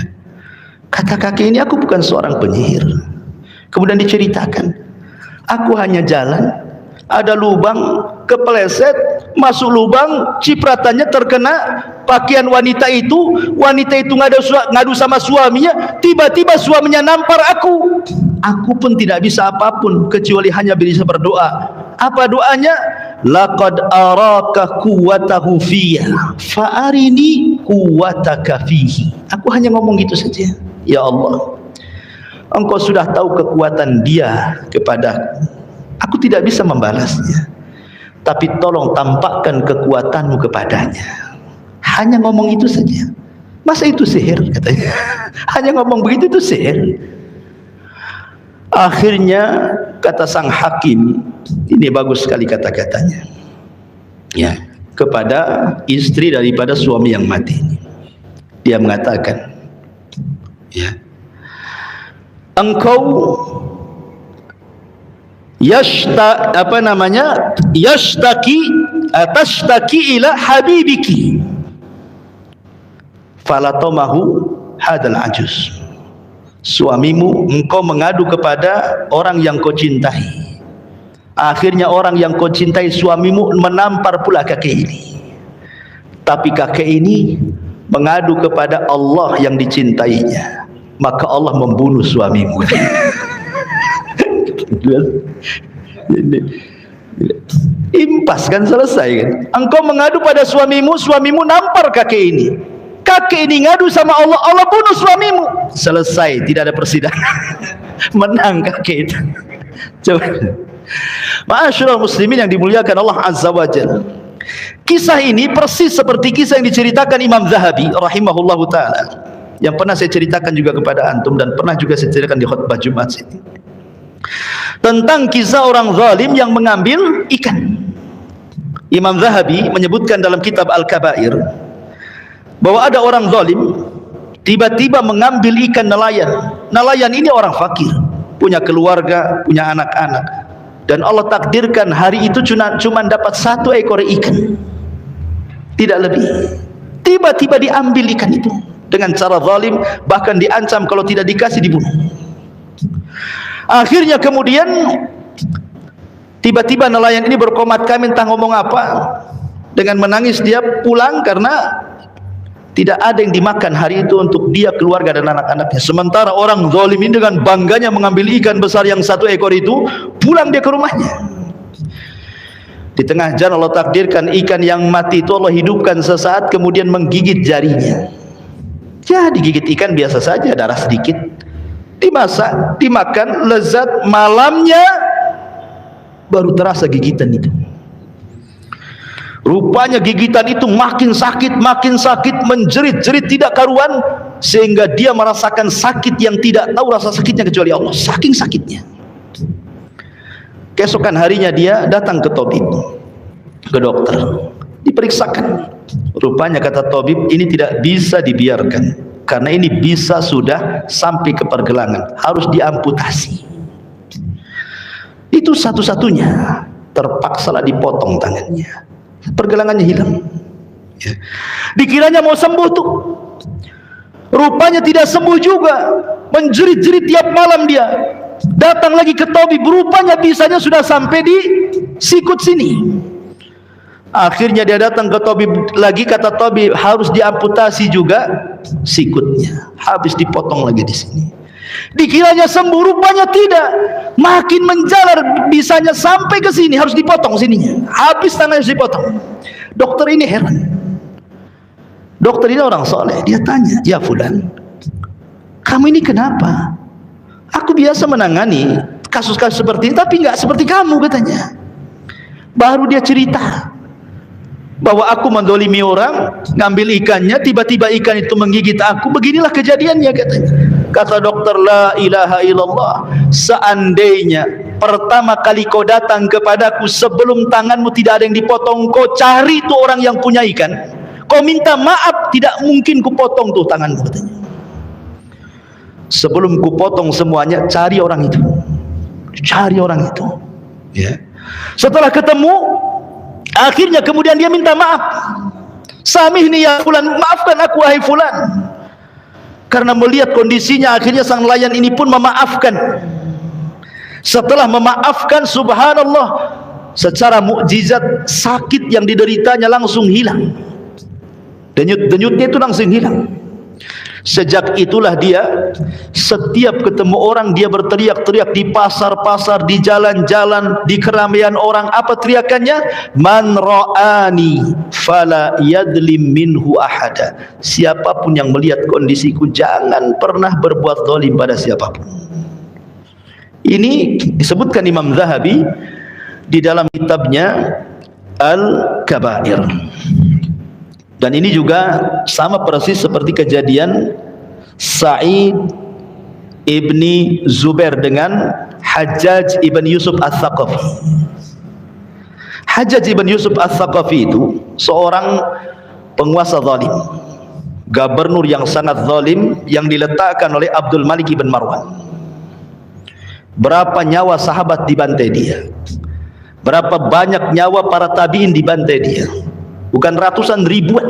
Kata kakek ini, aku bukan seorang penyihir. Kemudian diceritakan, aku hanya jalan, ada lubang, kepeleset, masuk lubang, cipratannya terkena pakaian wanita itu ngadu sama suaminya, tiba-tiba suaminya nampar aku. Aku pun tidak bisa apapun kecuali hanya bisa berdoa. Apa doanya? Laqad araka quwwatahu fiyya fa'arini quwwataka fihi. Aku hanya ngomong gitu saja. Ya Allah, engkau sudah tahu kekuatan dia kepadaku, aku tidak bisa membalasnya, tapi tolong tampakkan kekuatanmu kepadanya. Hanya ngomong itu saja. Masa itu sihir, katanya. Hanya ngomong begitu itu sihir. Akhirnya kata sang hakim, ini bagus sekali kata-katanya, ya, kepada istri daripada suami yang mati ini. Dia mengatakan, ya, engkau tashtaki ila habibiki falatomahu hadal ajuz. Suamimu, engkau mengadu kepada orang yang kau cintai. Akhirnya orang yang kau cintai, suamimu, menampar pula kakek ini. Tapi kakek ini mengadu kepada Allah yang dicintainya, maka Allah membunuh suamimu. Impas kan, selesai kan. Engkau mengadu pada suamimu, suamimu nampar kakek ini. Kakek ini ngadu sama Allah, Allah bunuh suamimu. Selesai, tidak ada persidangan. Menang kakek itu. Coba. Ma'asyiral muslimin yang dimuliakan Allah Azza wa Jalla. Kisah ini persis seperti kisah yang diceritakan Imam Zahabi rahimahullahu ta'ala, yang pernah saya ceritakan juga kepada antum, dan pernah juga saya ceritakan di khutbah Jumat sini, tentang kisah orang zalim yang mengambil ikan. Imam Zahabi menyebutkan dalam kitab Al-Kabair bahwa ada orang zalim tiba-tiba mengambil ikan nelayan. Nelayan ini orang fakir, punya keluarga, punya anak-anak, dan Allah takdirkan hari itu cuma dapat 1 ekor ikan, tidak lebih. Tiba-tiba diambil ikan itu dengan cara zalim, bahkan diancam kalau tidak dikasih dibunuh. Akhirnya kemudian tiba-tiba nelayan ini berkomat, kami entah ngomong apa. Dengan menangis dia pulang karena tidak ada yang dimakan hari itu untuk dia, keluarga dan anak-anaknya. Sementara orang zalim ini dengan bangganya mengambil ikan besar yang 1 ekor itu, pulang dia ke rumahnya. Di tengah jalan Allah takdirkan ikan yang mati itu Allah hidupkan sesaat, kemudian menggigit jarinya. Ya, digigit ikan biasa saja, darah sedikit, dimasak, dimakan, lezat. Malamnya baru terasa gigitan itu. Rupanya gigitan itu makin sakit, menjerit-jerit tidak karuan, sehingga dia merasakan sakit yang tidak tahu rasa sakitnya kecuali Allah, saking sakitnya. Keesokan harinya dia datang ke tabib, ke dokter, diperiksakan. Rupanya kata tabib, ini tidak bisa dibiarkan, karena ini bisa sudah sampai ke pergelangan, harus diamputasi. Itu satu-satunya, terpaksalah dipotong tangannya, pergelangannya hilang. Ya. Dikiranya mau sembuh tuh, rupanya tidak sembuh juga, menjerit-jerit tiap malam dia. Datang lagi ke tabib, rupanya bisanya sudah sampai di sikut sini. Akhirnya dia datang ke tabib lagi, kata tabib harus diamputasi juga sikutnya, habis dipotong lagi di sini. Dikiranya sembuh, rupanya tidak, makin menjalar, bisanya sampai ke sini, harus dipotong sininya, habis tangannya harus dipotong. Dokter ini heran. Dokter ini orang soleh, dia tanya, ya fulan, kamu ini kenapa? Aku biasa menangani kasus-kasus seperti ini, tapi nggak seperti kamu, katanya. Baru dia cerita bahwa aku mendolimi orang, ngambil ikannya, tiba-tiba ikan itu menggigit aku, beginilah kejadiannya, katanya. Kata dokter, la ilaha illallah, seandainya pertama kali kau datang kepadaku sebelum tanganmu tidak ada yang dipotong, kau cari tuh orang yang punya ikan, kau minta maaf, tidak mungkin kupotong tuh tanganmu, katanya. Sebelum kupotong semuanya, cari orang itu, cari orang itu. Ya. Setelah ketemu, akhirnya kemudian dia minta maaf. Samihni ya fulan, maafkan aku wahai fulan. Karena melihat kondisinya, akhirnya sang nelayan ini pun memaafkan. Setelah memaafkan, subhanallah, secara mukjizat sakit yang dideritanya langsung hilang. Denyut-denyutnya itu langsung hilang. Sejak itulah dia setiap ketemu orang dia berteriak-teriak, di pasar-pasar, di jalan-jalan, di keramaian orang. Apa teriakannya? Man ra'ani fala yadlim minhu ahada. Siapapun yang melihat kondisiku, jangan pernah berbuat zalim pada siapapun. Ini disebutkan Imam Zahabi di dalam kitabnya Al-Kabair. Dan ini juga sama persis seperti kejadian Sa'id ibni Zubair dengan Hajjaj ibn Yusuf Al-Thaqafi. Hajjaj ibn Yusuf Al-Thaqafi itu seorang penguasa zalim, gubernur yang sangat zalim, yang diletakkan oleh Abdul Malik ibn Marwan. Berapa nyawa sahabat dibantai dia, berapa banyak nyawa para tabi'in dibantai dia. Bukan ratusan, ribuan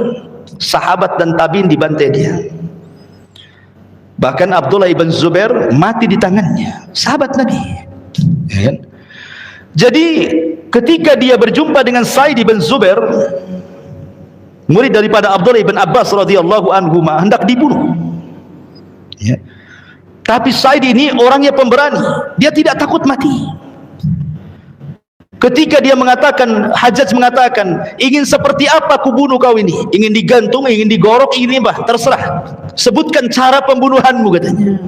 sahabat dan tabi'in dibantai dia. Bahkan Abdullah ibn Zubair mati di tangannya, sahabat Nabi. Ya kan? Jadi ketika dia berjumpa dengan Sa'id ibn Zubair, murid daripada Abdullah ibn Abbas radhiyallahu anhuma, hendak dibunuh. Ya. Tapi Sa'id ini orangnya pemberani, dia tidak takut mati. Ketika dia mengatakan, Hajjaj mengatakan, ingin seperti apa aku bunuh kau ini? Ingin digantung, ingin digorok, ingin apa? Terserah. Sebutkan cara pembunuhanmu, katanya.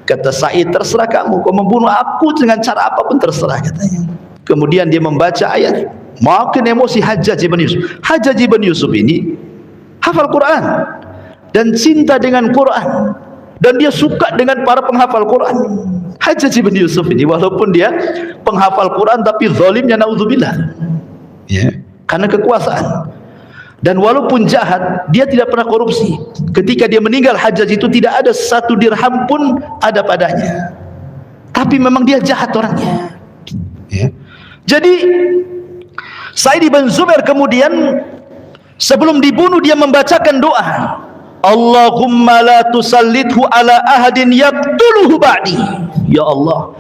Kata Sa'id, terserah kamu, kau membunuh aku dengan cara apapun terserah, katanya. Kemudian dia membaca ayat. Makin emosi Hajjaj ibn Yusuf. Hajjaj ibn Yusuf ini hafal Quran dan cinta dengan Quran, dan dia suka dengan para penghafal Quran. Hajjaj ibn Yusuf ini walaupun dia penghafal Quran, tapi zalimnya naudzubillah, ya, karena kekuasaan. Dan walaupun jahat, dia tidak pernah korupsi. Ketika dia meninggal, Hajjaj itu tidak ada 1 dirham pun ada padanya, tapi memang dia jahat orangnya, ya. Jadi Sa'id ibn Zubair kemudian sebelum dibunuh dia membacakan doa. Allahumma la tusallithu ala ahadin yaqtuluhu ba'di. Ya Allah,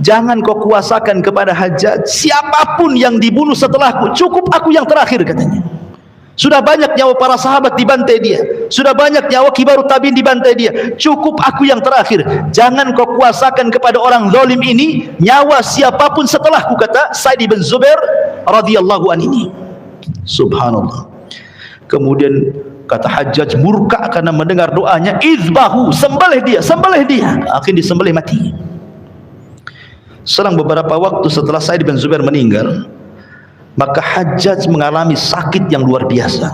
jangan kau kuasakan kepada Hajjaj siapapun yang dibunuh setelahku, cukup aku yang terakhir, katanya. Sudah banyak nyawa para sahabat dibantai dia, sudah banyak nyawa kibarut tabiin dibantai dia, cukup aku yang terakhir. Jangan kau kuasakan kepada orang zalim ini nyawa siapapun setelahku, kata Sa'id bin Zubair radhiyallahu anhu ini. Subhanallah. Kemudian kata Hajjaj murka karena mendengar doanya, izbahu, sembelih dia, sembelih dia. Akhirnya disembelih mati. Selang beberapa waktu setelah Sa'id bin Zubair meninggal, maka Hajjaj mengalami sakit yang luar biasa,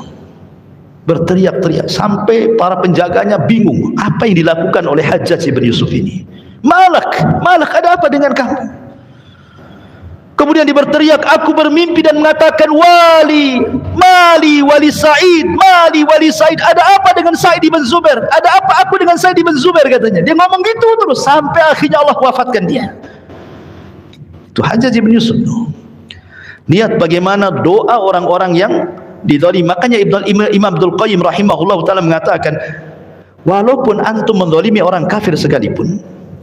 berteriak-teriak sampai para penjaganya bingung apa yang dilakukan oleh Hajjaj bin Yusuf ini. Malak, ada apa dengan kamu? Kemudian dia berteriak, aku bermimpi dan mengatakan, mali wali Sa'id, ada apa dengan Sa'id bin Zubair? Ada apa aku dengan Sa'id bin Zubair, katanya. Dia ngomong gitu terus sampai akhirnya Allah wafatkan dia. Itu Hajjaj bin Yusuf. Lihat bagaimana doa orang-orang yang dizalimi. Makanya Imam Abdul Qayyim rahimahullah ta'ala mengatakan, walaupun antum menzalimi orang kafir sekalipun,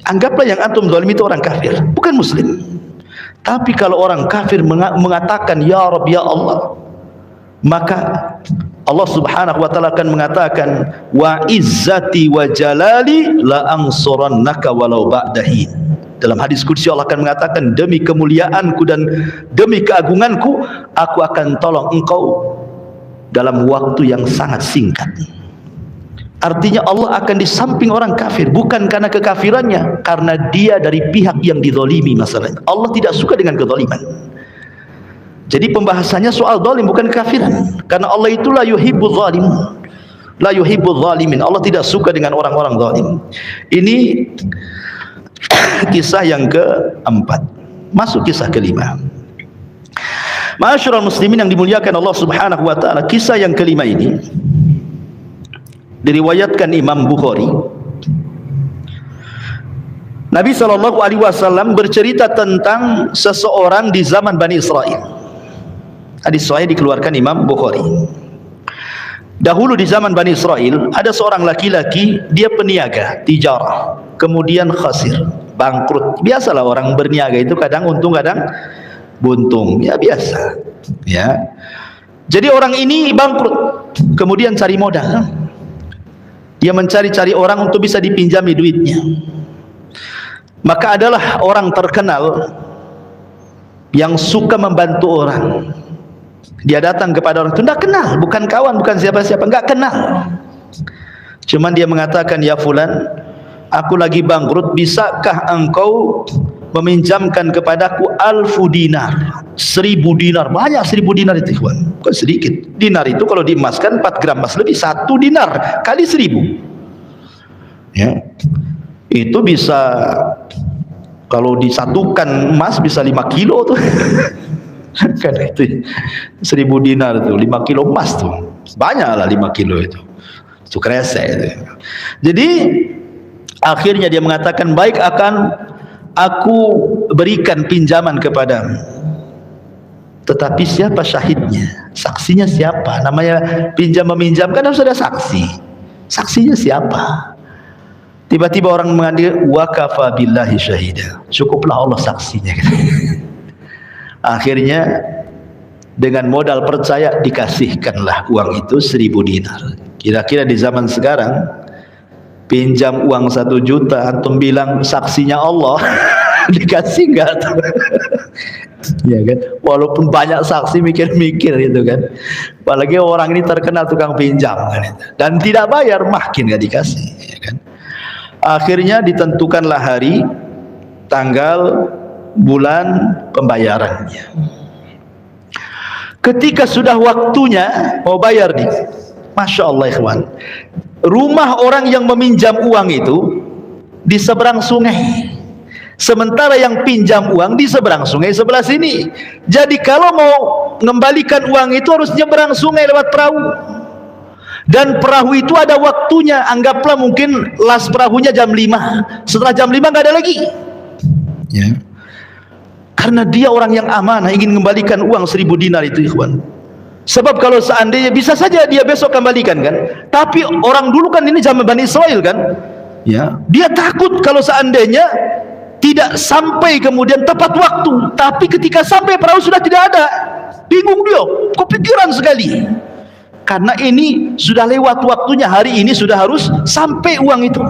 anggaplah yang antum zalimi itu orang kafir, bukan muslim. Tapi kalau orang kafir mengatakan ya Rabb, ya Allah, maka Allah subhanahu wa ta'ala akan mengatakan, wa izzati wa jalali la ansurannaka walau ba'dahin. Dalam hadis qudsi Allah akan mengatakan, demi kemuliaanku dan demi keagunganku, aku akan tolong engkau dalam waktu yang sangat singkat. Artinya Allah akan di samping orang kafir, bukan karena kekafirannya, karena dia dari pihak yang dizalimi masalahnya. Allah tidak suka dengan kezaliman. Jadi pembahasannya soal zalim, bukan kekafiran, karena Allah itu la yuhibbul zalimin, la yuhibbul zalimin. Allah tidak suka dengan orang-orang zalim. Ini kisah yang keempat. Masuk kisah kelima. Ma'asyiral muslimin yang dimuliakan Allah subhanahu wa ta'ala, kisah yang kelima ini diriwayatkan Imam Bukhari. Nabi SAW bercerita tentang seseorang di zaman Bani Israel. Hadis sahih dikeluarkan Imam Bukhari. Dahulu di zaman Bani Israel ada seorang laki-laki, dia peniaga, tijarah, kemudian khasir, bangkrut. Biasalah orang berniaga itu kadang untung kadang buntung, ya biasa, ya. Jadi orang ini bangkrut, kemudian cari modal. Dia mencari-cari orang untuk bisa dipinjami duitnya. Maka adalah orang terkenal yang suka membantu orang. Dia datang kepada orang itu, tidak kenal, bukan kawan, bukan siapa-siapa, enggak kenal. Cuman dia mengatakan, ya fulan, aku lagi bangkrut, bisakah engkau meminjamkan kepadaku 1000 dinar, 1000 dinar, banyak 1000 dinar itu, kawan, bukan sedikit. Dinar itu kalau diemaskan 4 gram emas lebih, 1 dinar kali 1000, ya, itu bisa, kalau disatukan emas bisa 5 kilo tuh. Kan itu 1000 dinar tuh 5 kilo emas tuh, banyak lah 5 kilo itu kresek itu. Jadi akhirnya dia mengatakan, baik, akan aku berikan pinjaman kepadamu, tetapi siapa syahidnya, saksinya siapa? Namanya pinjam meminjam kan harus ada saksi, saksinya siapa? Tiba-tiba orang mengatakan, wa kafa billahi syahida, cukuplah Allah saksinya. Akhirnya dengan modal percaya dikasihkanlah uang itu 1000 dinar. Kira-kira di zaman sekarang pinjam uang 1 juta, antum bilang saksinya Allah, dikasih enggak? Ya kan, walaupun banyak saksi mikir-mikir itu kan. Apalagi orang ini terkenal tukang pinjam kan, dan tidak bayar, makin enggak dikasih, ya kan. Akhirnya ditentukanlah hari, tanggal, bulan pembayarannya. Ketika sudah waktunya mau bayar nih, masya Allah ikhwan, rumah orang yang meminjam uang itu di seberang sungai, sementara yang pinjam uang di seberang sungai sebelah sini. Jadi kalau mau mengembalikan uang itu harus nyeberang sungai lewat perahu, dan perahu itu ada waktunya. Anggaplah mungkin las perahunya jam 5, setelah jam 5 nggak ada lagi, ya. Karena dia orang yang amanah, ingin mengembalikan uang 1000 dinar itu, ikhwan. Sebab kalau seandainya bisa saja dia besok kembalikan kan. Tapi orang dulu kan ini zaman Bani Israel kan. Ya, dia takut kalau seandainya tidak sampai kemudian tepat waktu. Tapi ketika sampai perahu sudah tidak ada. Bingung dia, kepikiran sekali. Karena ini sudah lewat waktunya, hari ini sudah harus sampai uang itu.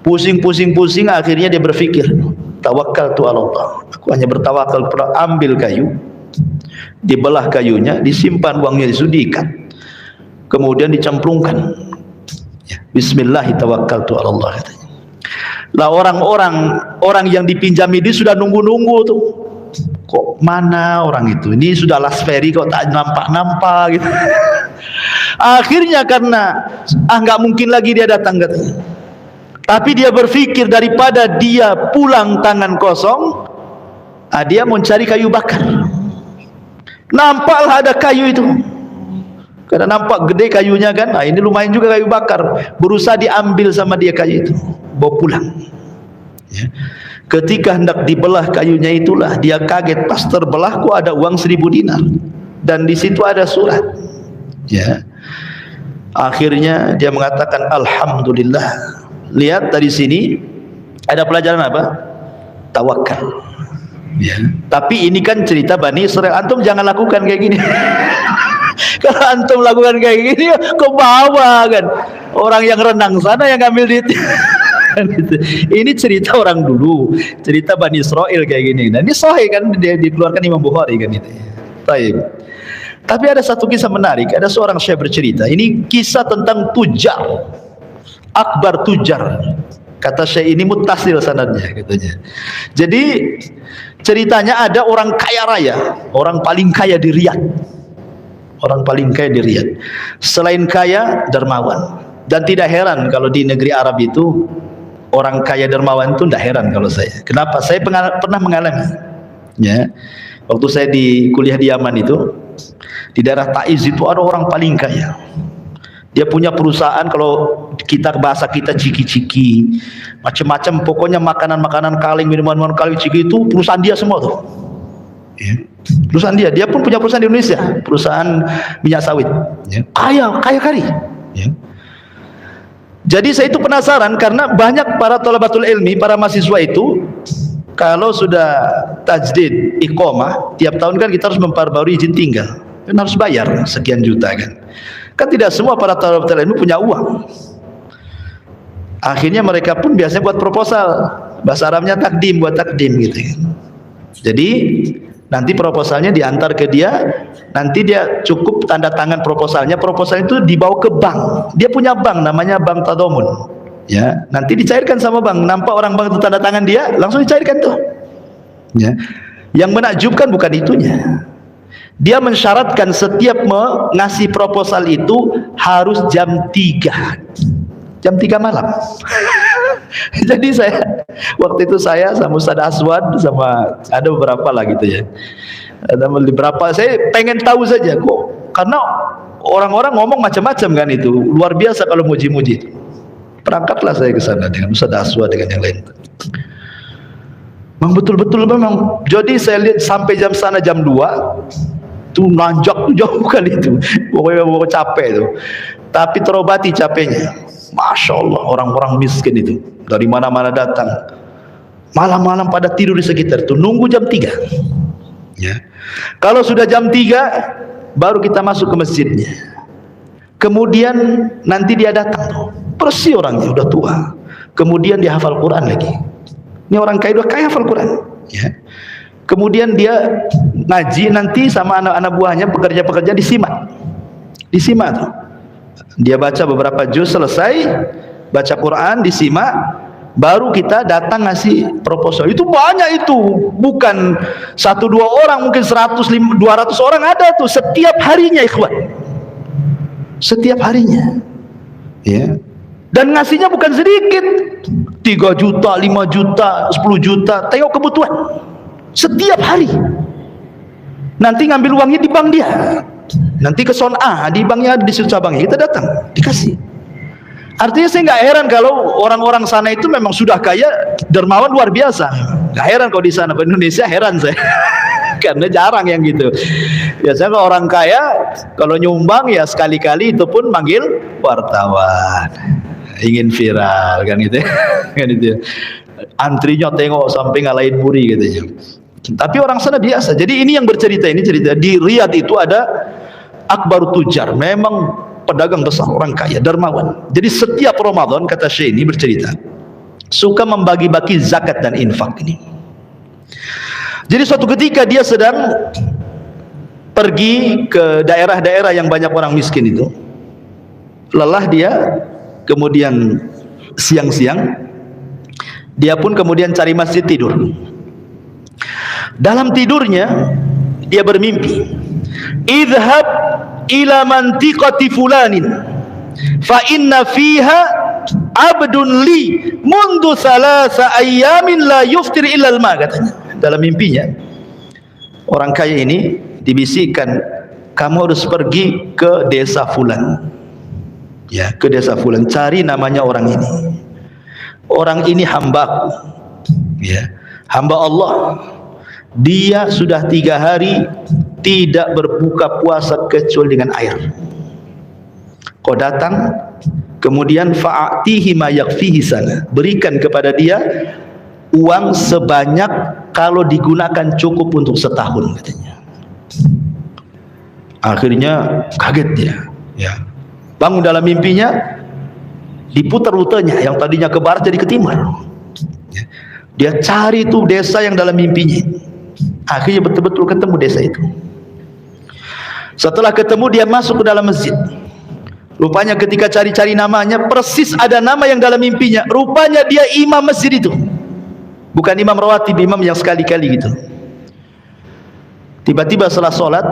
Pusing, akhirnya dia berpikir, tawakkaltu 'ala Allah. Aku hanya bertawakal, ambil kayu, dibelah kayunya, disimpan uangnya, diikat, kemudian dicemplungkan. Bismillah tawakkaltu 'ala Allah katanya. Lah orang yang dipinjami dia sudah nunggu-nunggu tuh. Kok mana orang itu? Ini sudah last ferry kok tak nampak gitu. Akhirnya karena nggak mungkin lagi dia datang katanya. Tapi dia berpikir daripada dia pulang tangan kosong, dia mencari kayu bakar. Nampaklah ada kayu itu. Karena nampak gede kayunya kan. Ini lumayan juga kayu bakar. Berusaha diambil sama dia kayu itu, bawa pulang. Ya. Ketika hendak dibelah kayunya itulah dia kaget, pas terbelah kok ada uang 1000 dinar dan di situ ada surat. Ya. Akhirnya dia mengatakan alhamdulillah. Lihat dari sini ada pelajaran apa? Tawakal. Ya. Tapi ini kan cerita Bani Israil. Antum jangan lakukan kayak gini. Kalau antum lakukan kayak gini ke bawah kan. Orang yang renang sana yang ngambil duit. Ini cerita orang dulu, cerita Bani Israil kayak gini. Nah, ini sahih kan, dia dikeluarkan Imam Bukhari kan itu. Baik. Tapi ada satu kisah menarik. Ada seorang syekh bercerita. Ini kisah tentang tujar, akbar tujar. Kata syekh ini muttasil sanadnya katanya. Jadi ceritanya ada orang kaya raya, orang paling kaya di Riyadh. Orang paling kaya di Riyadh. Selain kaya, dermawan. Dan tidak heran kalau di negeri Arab itu orang kaya dermawan itu tidak heran kalau saya. Kenapa? Saya pernah mengalami. Ya, waktu saya di kuliah di Yaman itu, di daerah Taiz itu ada orang paling kaya. Dia punya perusahaan, kalau kita bahasa kita ciki-ciki, macam-macam, pokoknya makanan-makanan kaleng, minuman-minuman kaleng ciki itu perusahaan dia semua tuh. Ya. Perusahaan dia. Dia pun punya perusahaan di Indonesia, perusahaan minyak sawit. Ya. Kaya kali. Ya. Jadi saya itu penasaran karena banyak para thalabatul ilmi, para mahasiswa itu kalau sudah tajdid iqamah, tiap tahun kan kita harus memperbarui izin tinggal. Kan harus bayar sekian juta kan. Kan tidak semua para thalabatul ilmi punya uang. Akhirnya mereka pun biasanya buat proposal. Bahasa Arabnya takdim, buat takdim gitu kan. Jadi nanti proposalnya diantar ke dia, nanti dia cukup tanda tangan proposalnya, proposal itu dibawa ke bank. Dia punya bank namanya Bank Tadamun. Ya, nanti dicairkan sama bank. Nampak orang bank itu tanda tangan dia, langsung dicairkan tuh. Ya. Yang menakjubkan bukan itunya. Dia mensyaratkan setiap mengasih proposal itu harus jam 3. Jam 3 malam. Jadi waktu itu saya sama Ustaz Aswad sama ada beberapa lah gitu ya. Ada beberapa, saya pengen tahu saja kok, karena orang-orang ngomong macam-macam kan itu, luar biasa kalau muji-muji. Berangkatlah saya ke sana dengan Ustaz Aswad dengan yang lain. Memang betul-betul memang. Jadi saya lihat sampai jam sana jam 2 tuh nanjak tuh jauh kan itu. Pokoknya capek tuh. Tapi terobati capeknya. Masya Allah, orang-orang miskin itu dari mana-mana datang, malam-malam pada tidur di sekitar itu, nunggu jam 3 ya. Kalau sudah jam 3 baru kita masuk ke masjidnya, kemudian nanti dia datang, bersih orangnya, udah tua, kemudian dia hafal Quran lagi. Ini orang kaya, udah kaya hafal Quran ya. Kemudian dia ngaji nanti sama anak-anak buahnya, pekerja-pekerja disimak tuh. Dia baca beberapa juz, selesai baca Quran, disimak, baru kita datang ngasih proposal. Itu banyak itu, bukan 1-2 orang, mungkin 100-200 orang ada tuh setiap harinya ikhwan, setiap harinya ya. Dan ngasihnya bukan sedikit, 3 juta, 5 juta, 10 juta, tengok kebutuhan setiap hari. Nanti ngambil uangnya di bank dia, nanti ke Son A, di banknya di situ cabangnya, kita datang dikasih. Artinya saya nggak heran kalau orang-orang sana itu memang sudah kaya, dermawan luar biasa. Nggak heran kalau di sana, di Indonesia heran saya. Karena jarang yang gitu. Biasanya kalau orang kaya kalau nyumbang ya sekali-kali itu pun manggil wartawan, ingin viral kan gitu ya. Kan itu ya. Antrinya tengok sampai ngalahin muri katanya. Tapi orang sana biasa. Jadi ini yang bercerita, ini cerita di Riyadh itu ada Akbar Tujar, memang pedagang besar, orang kaya, dermawan. Jadi setiap Ramadan, kata Syekh ini bercerita, suka membagi-bagi zakat dan infak ini. Jadi suatu ketika dia sedang pergi ke daerah-daerah yang banyak orang miskin itu, lelah dia, kemudian siang-siang dia pun kemudian cari masjid tidur. Dalam tidurnya dia bermimpi, idhab ila mantiqati fulanin fa inna fiha abdun li mundu thalatha ayyamin la yuftir illa al-ma, katanya. Dalam mimpinya orang kaya ini dibisikkan, kamu harus pergi ke desa fulan, ya, ke desa fulan, cari namanya orang ini. Orang ini hambaku, ya, hamba Allah. Dia sudah 3 hari tidak berbuka puasa kecuali dengan air. Kau datang, kemudian fa'atihi ma yakfihi sana, berikan kepada dia uang sebanyak kalau digunakan cukup untuk setahun, katanya. Akhirnya kaget dia, ya, bangun dalam mimpinya, diputar rutenya, yang tadinya ke barat jadi ke timur. Dia cari itu desa yang dalam mimpinya. Akhirnya betul-betul ketemu desa itu. Setelah ketemu, dia masuk ke dalam masjid. Rupanya ketika cari-cari namanya, persis ada nama yang dalam mimpinya. Rupanya dia imam masjid itu, bukan imam rawatib, imam yang sekali-kali gitu. Tiba-tiba setelah sholat,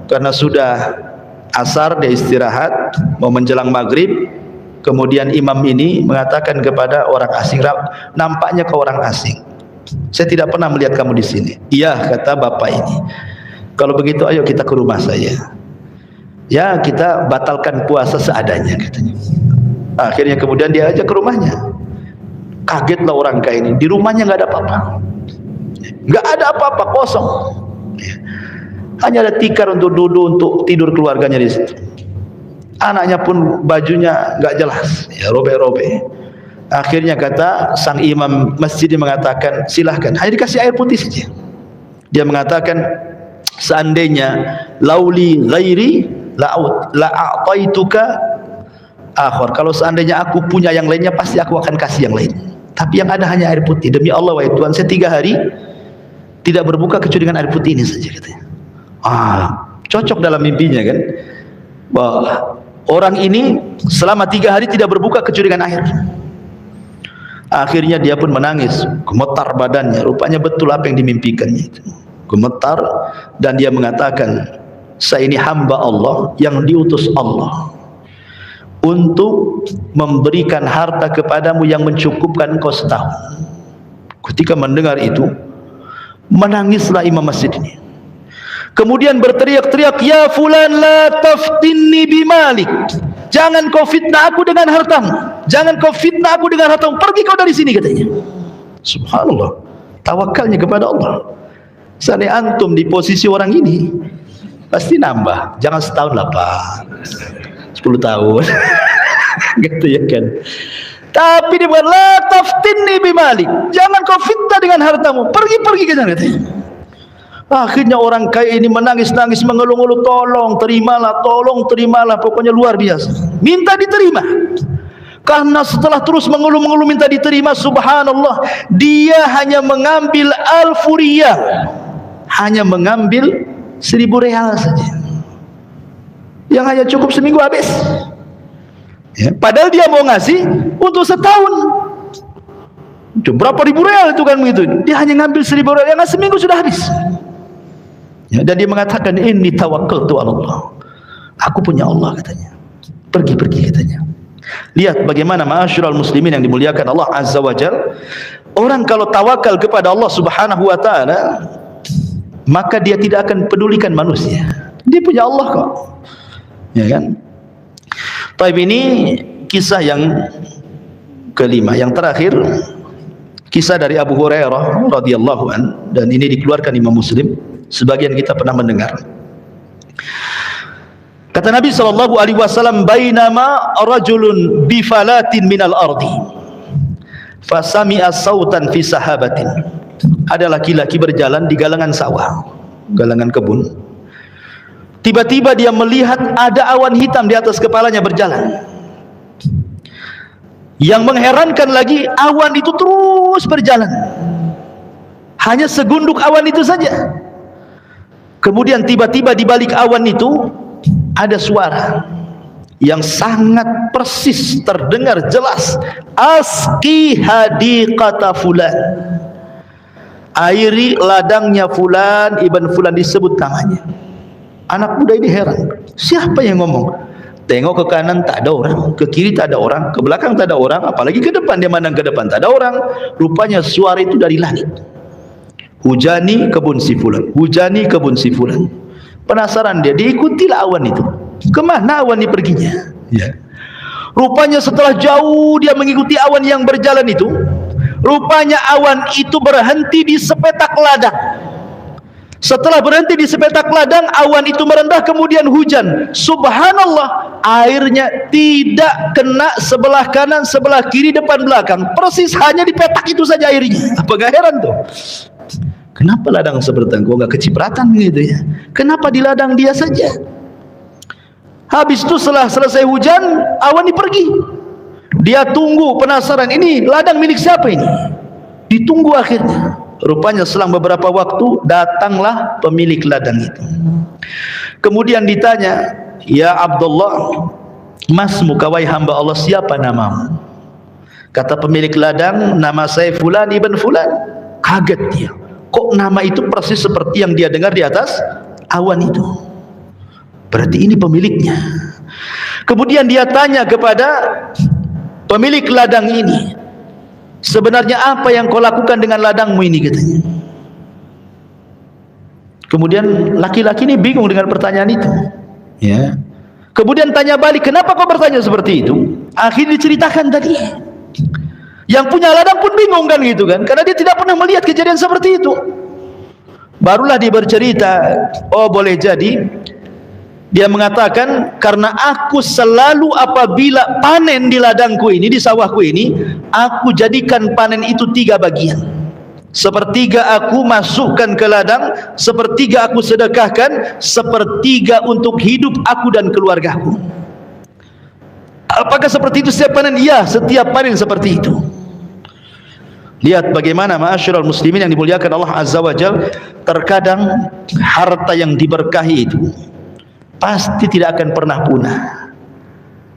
karena sudah asar, dia istirahat, mau menjelang maghrib. Kemudian imam ini mengatakan kepada orang asing, nampaknya kau orang asing, saya tidak pernah melihat kamu di sini. Iya, kata bapak ini. Kalau begitu ayo kita ke rumah saya. Ya, kita batalkan puasa seadanya, katanya. Akhirnya kemudian dia ajak ke rumahnya. Kagetlah orang kaya ini, di rumahnya nggak ada apa-apa, nggak ada apa-apa, kosong. Hanya ada tikar untuk duduk, untuk tidur keluarganya di situ. Anaknya pun bajunya nggak jelas, ya, robek-robek. Akhirnya kata sang imam masjid mengatakan, silahkan, hanya dikasih air putih saja. Dia mengatakan, seandainya lauli ghairi la'ataituka akhar, kalau seandainya aku punya yang lainnya pasti aku akan kasih yang lain, tapi yang ada hanya air putih. Demi Allah wahai Tuhan, saya 3 hari tidak berbuka kecuali dengan air putih ini saja, katanya. Cocok dalam mimpinya kan, bahwa orang ini selama 3 hari tidak berbuka kecuali dengan air. Akhirnya dia pun menangis, gemetar badannya. Rupanya betul apa yang dimimpikannya itu, gemetar. Dan dia mengatakan, saya ini hamba Allah yang diutus Allah untuk memberikan harta kepadamu yang mencukupkan engkau setahun. Ketika mendengar itu, menangislah imam masjid ini. Kemudian berteriak-teriak, ya fulan la taftinni bimalik, jangan kau fitnah aku dengan hartamu, jangan kau fitnah aku dengan hartamu, pergi kau dari sini, katanya. Subhanallah, tawakalnya kepada Allah. Seandainya antum di posisi orang ini, pasti nambah, jangan setahun lah Pak, 10 tahun gitu ya kan. Tapi dia bilang, la taftinni bimalik, jangan kau fitnah dengan hartamu, pergi-pergi, katanya. Akhirnya orang kaya ini menangis-nangis, mengeluh-ngeluh, tolong terimalah, pokoknya luar biasa, minta diterima. Karena setelah terus mengeluh-ngeluh minta diterima, subhanallah, dia hanya mengambil al-furiyah, hanya mengambil 1.000 real saja, yang hanya cukup seminggu habis, ya, padahal dia mau ngasih untuk setahun. Berapa ribu real itu kan begitu, dia hanya ngambil 1.000 real yang seminggu sudah habis. Ya, dan dia mengatakan, inni tawakkaltu ala Allah, aku punya Allah, katanya. Pergi-pergi, katanya. Lihat bagaimana ma'asyiral muslimin yang dimuliakan Allah Azza wa Jalla. Orang kalau tawakal kepada Allah Subhanahu wa taala, maka dia tidak akan pedulikan manusia. Dia punya Allah kok. Ya kan? Baik, ini kisah yang kelima. Yang terakhir, kisah dari Abu Hurairah radhiyallahu an, dan ini dikeluarkan Imam Muslim. Sebagian kita pernah mendengar. Kata Nabi SAW, bainama rajulun bifalatin minal ardi fasami'a sautan fi sahabatin. Ada laki-laki berjalan di galangan sawah, galangan kebun. Tiba-tiba dia melihat ada awan hitam di atas kepalanya berjalan. Yang mengherankan lagi, awan itu terus berjalan. Hanya segunduk awan itu saja. Kemudian tiba-tiba di balik awan itu ada suara yang sangat persis terdengar jelas, asqi hadiqata fulan, airi ladangnya fulan ibn fulan, disebut namanya. Anak muda ini heran, siapa yang ngomong? Tengok ke kanan tak ada orang, ke kiri tak ada orang, ke belakang tak ada orang, apalagi ke depan. Dia mandang ke depan tak ada orang. Rupanya suara itu dari langit. Hujani kebun si fulan, hujani kebun si fulan. Penasaran dia, diikutilah awan itu. Kemana awan ini perginya? Ya. Rupanya setelah jauh dia mengikuti awan yang berjalan itu, rupanya awan itu berhenti di sepetak ladang. Setelah berhenti di sepetak ladang, awan itu merendah, kemudian hujan. Subhanallah, airnya tidak kena sebelah kanan, sebelah kiri, depan, belakang. Persis hanya di petak itu saja airnya. Apa gak heran tuh? Kenapa ladang seperti itu? Kok gak kecipratan gitu ya? Kenapa di ladang dia saja? Habis itu setelah selesai hujan, awan ini pergi. Dia tunggu, penasaran, ini ladang milik siapa ini? Ditunggu akhirnya. Rupanya selang beberapa waktu datanglah pemilik ladang itu. Kemudian ditanya, ya Abdullah, mas mukawai hamba Allah, siapa namamu? Kata pemilik ladang, nama saya fulan ibn fulan. Kaget dia, kok nama itu persis seperti yang dia dengar di atas awan itu. Berarti ini pemiliknya. Kemudian dia tanya kepada pemilik ladang ini, sebenarnya apa yang kau lakukan dengan ladangmu ini, katanya. Kemudian laki-laki ini bingung dengan pertanyaan itu, ya. Kemudian tanya balik, kenapa kau bertanya seperti itu? Akhirnya diceritakan tadi. Yang punya ladang pun bingung kan gitu kan, karena dia tidak pernah melihat kejadian seperti itu. Barulah dia bercerita, oh boleh jadi dia mengatakan, karena aku selalu apabila panen di ladangku ini, di sawahku ini, aku jadikan panen itu 3 bagian. Sepertiga aku masukkan ke ladang, sepertiga aku sedekahkan, sepertiga untuk hidup aku dan keluargaku. Apakah seperti itu setiap panen? Iya, setiap panen seperti itu. Lihat bagaimana ma'asyiral muslimin yang dimuliakan Allah Azza wa Jalla, terkadang harta yang diberkahi itu pasti tidak akan pernah punah.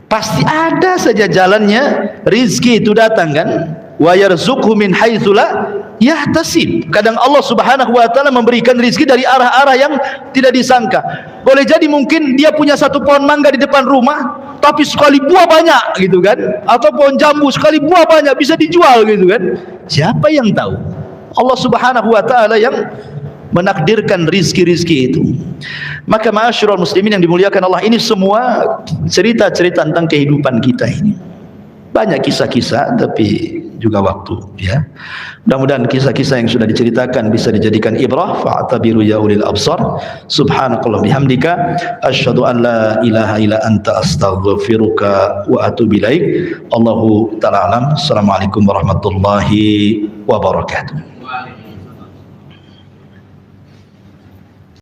Pasti ada saja jalannya rizki itu datang kan. Wa yarzuqhu min haitsu la yahtasib. Kadang Allah Subhanahu wa taala memberikan rizki dari arah-arah yang tidak disangka. Boleh jadi mungkin dia punya 1 pohon mangga di depan rumah, tapi sekali buah banyak gitu kan. Atau pohon jambu sekali buah banyak, bisa dijual gitu kan. Siapa yang tahu? Allah Subhanahu wa taala yang menakdirkan rizki-rizki itu. Maka ma'asyiral muslimin yang dimuliakan Allah, ini semua cerita-cerita tentang kehidupan kita ini. Banyak kisah-kisah tapi juga waktu, ya. Mudah-mudahan kisah-kisah yang sudah diceritakan bisa dijadikan ibrah. Fa'tabiru ya ulil absar. Subhanakallah bihamdika asyhadu an la ilaha illa anta astaghfiruka wa atubu ilaik. Allahu ta'ala alam. Assalamualaikum warahmatullahi wabarakatuh.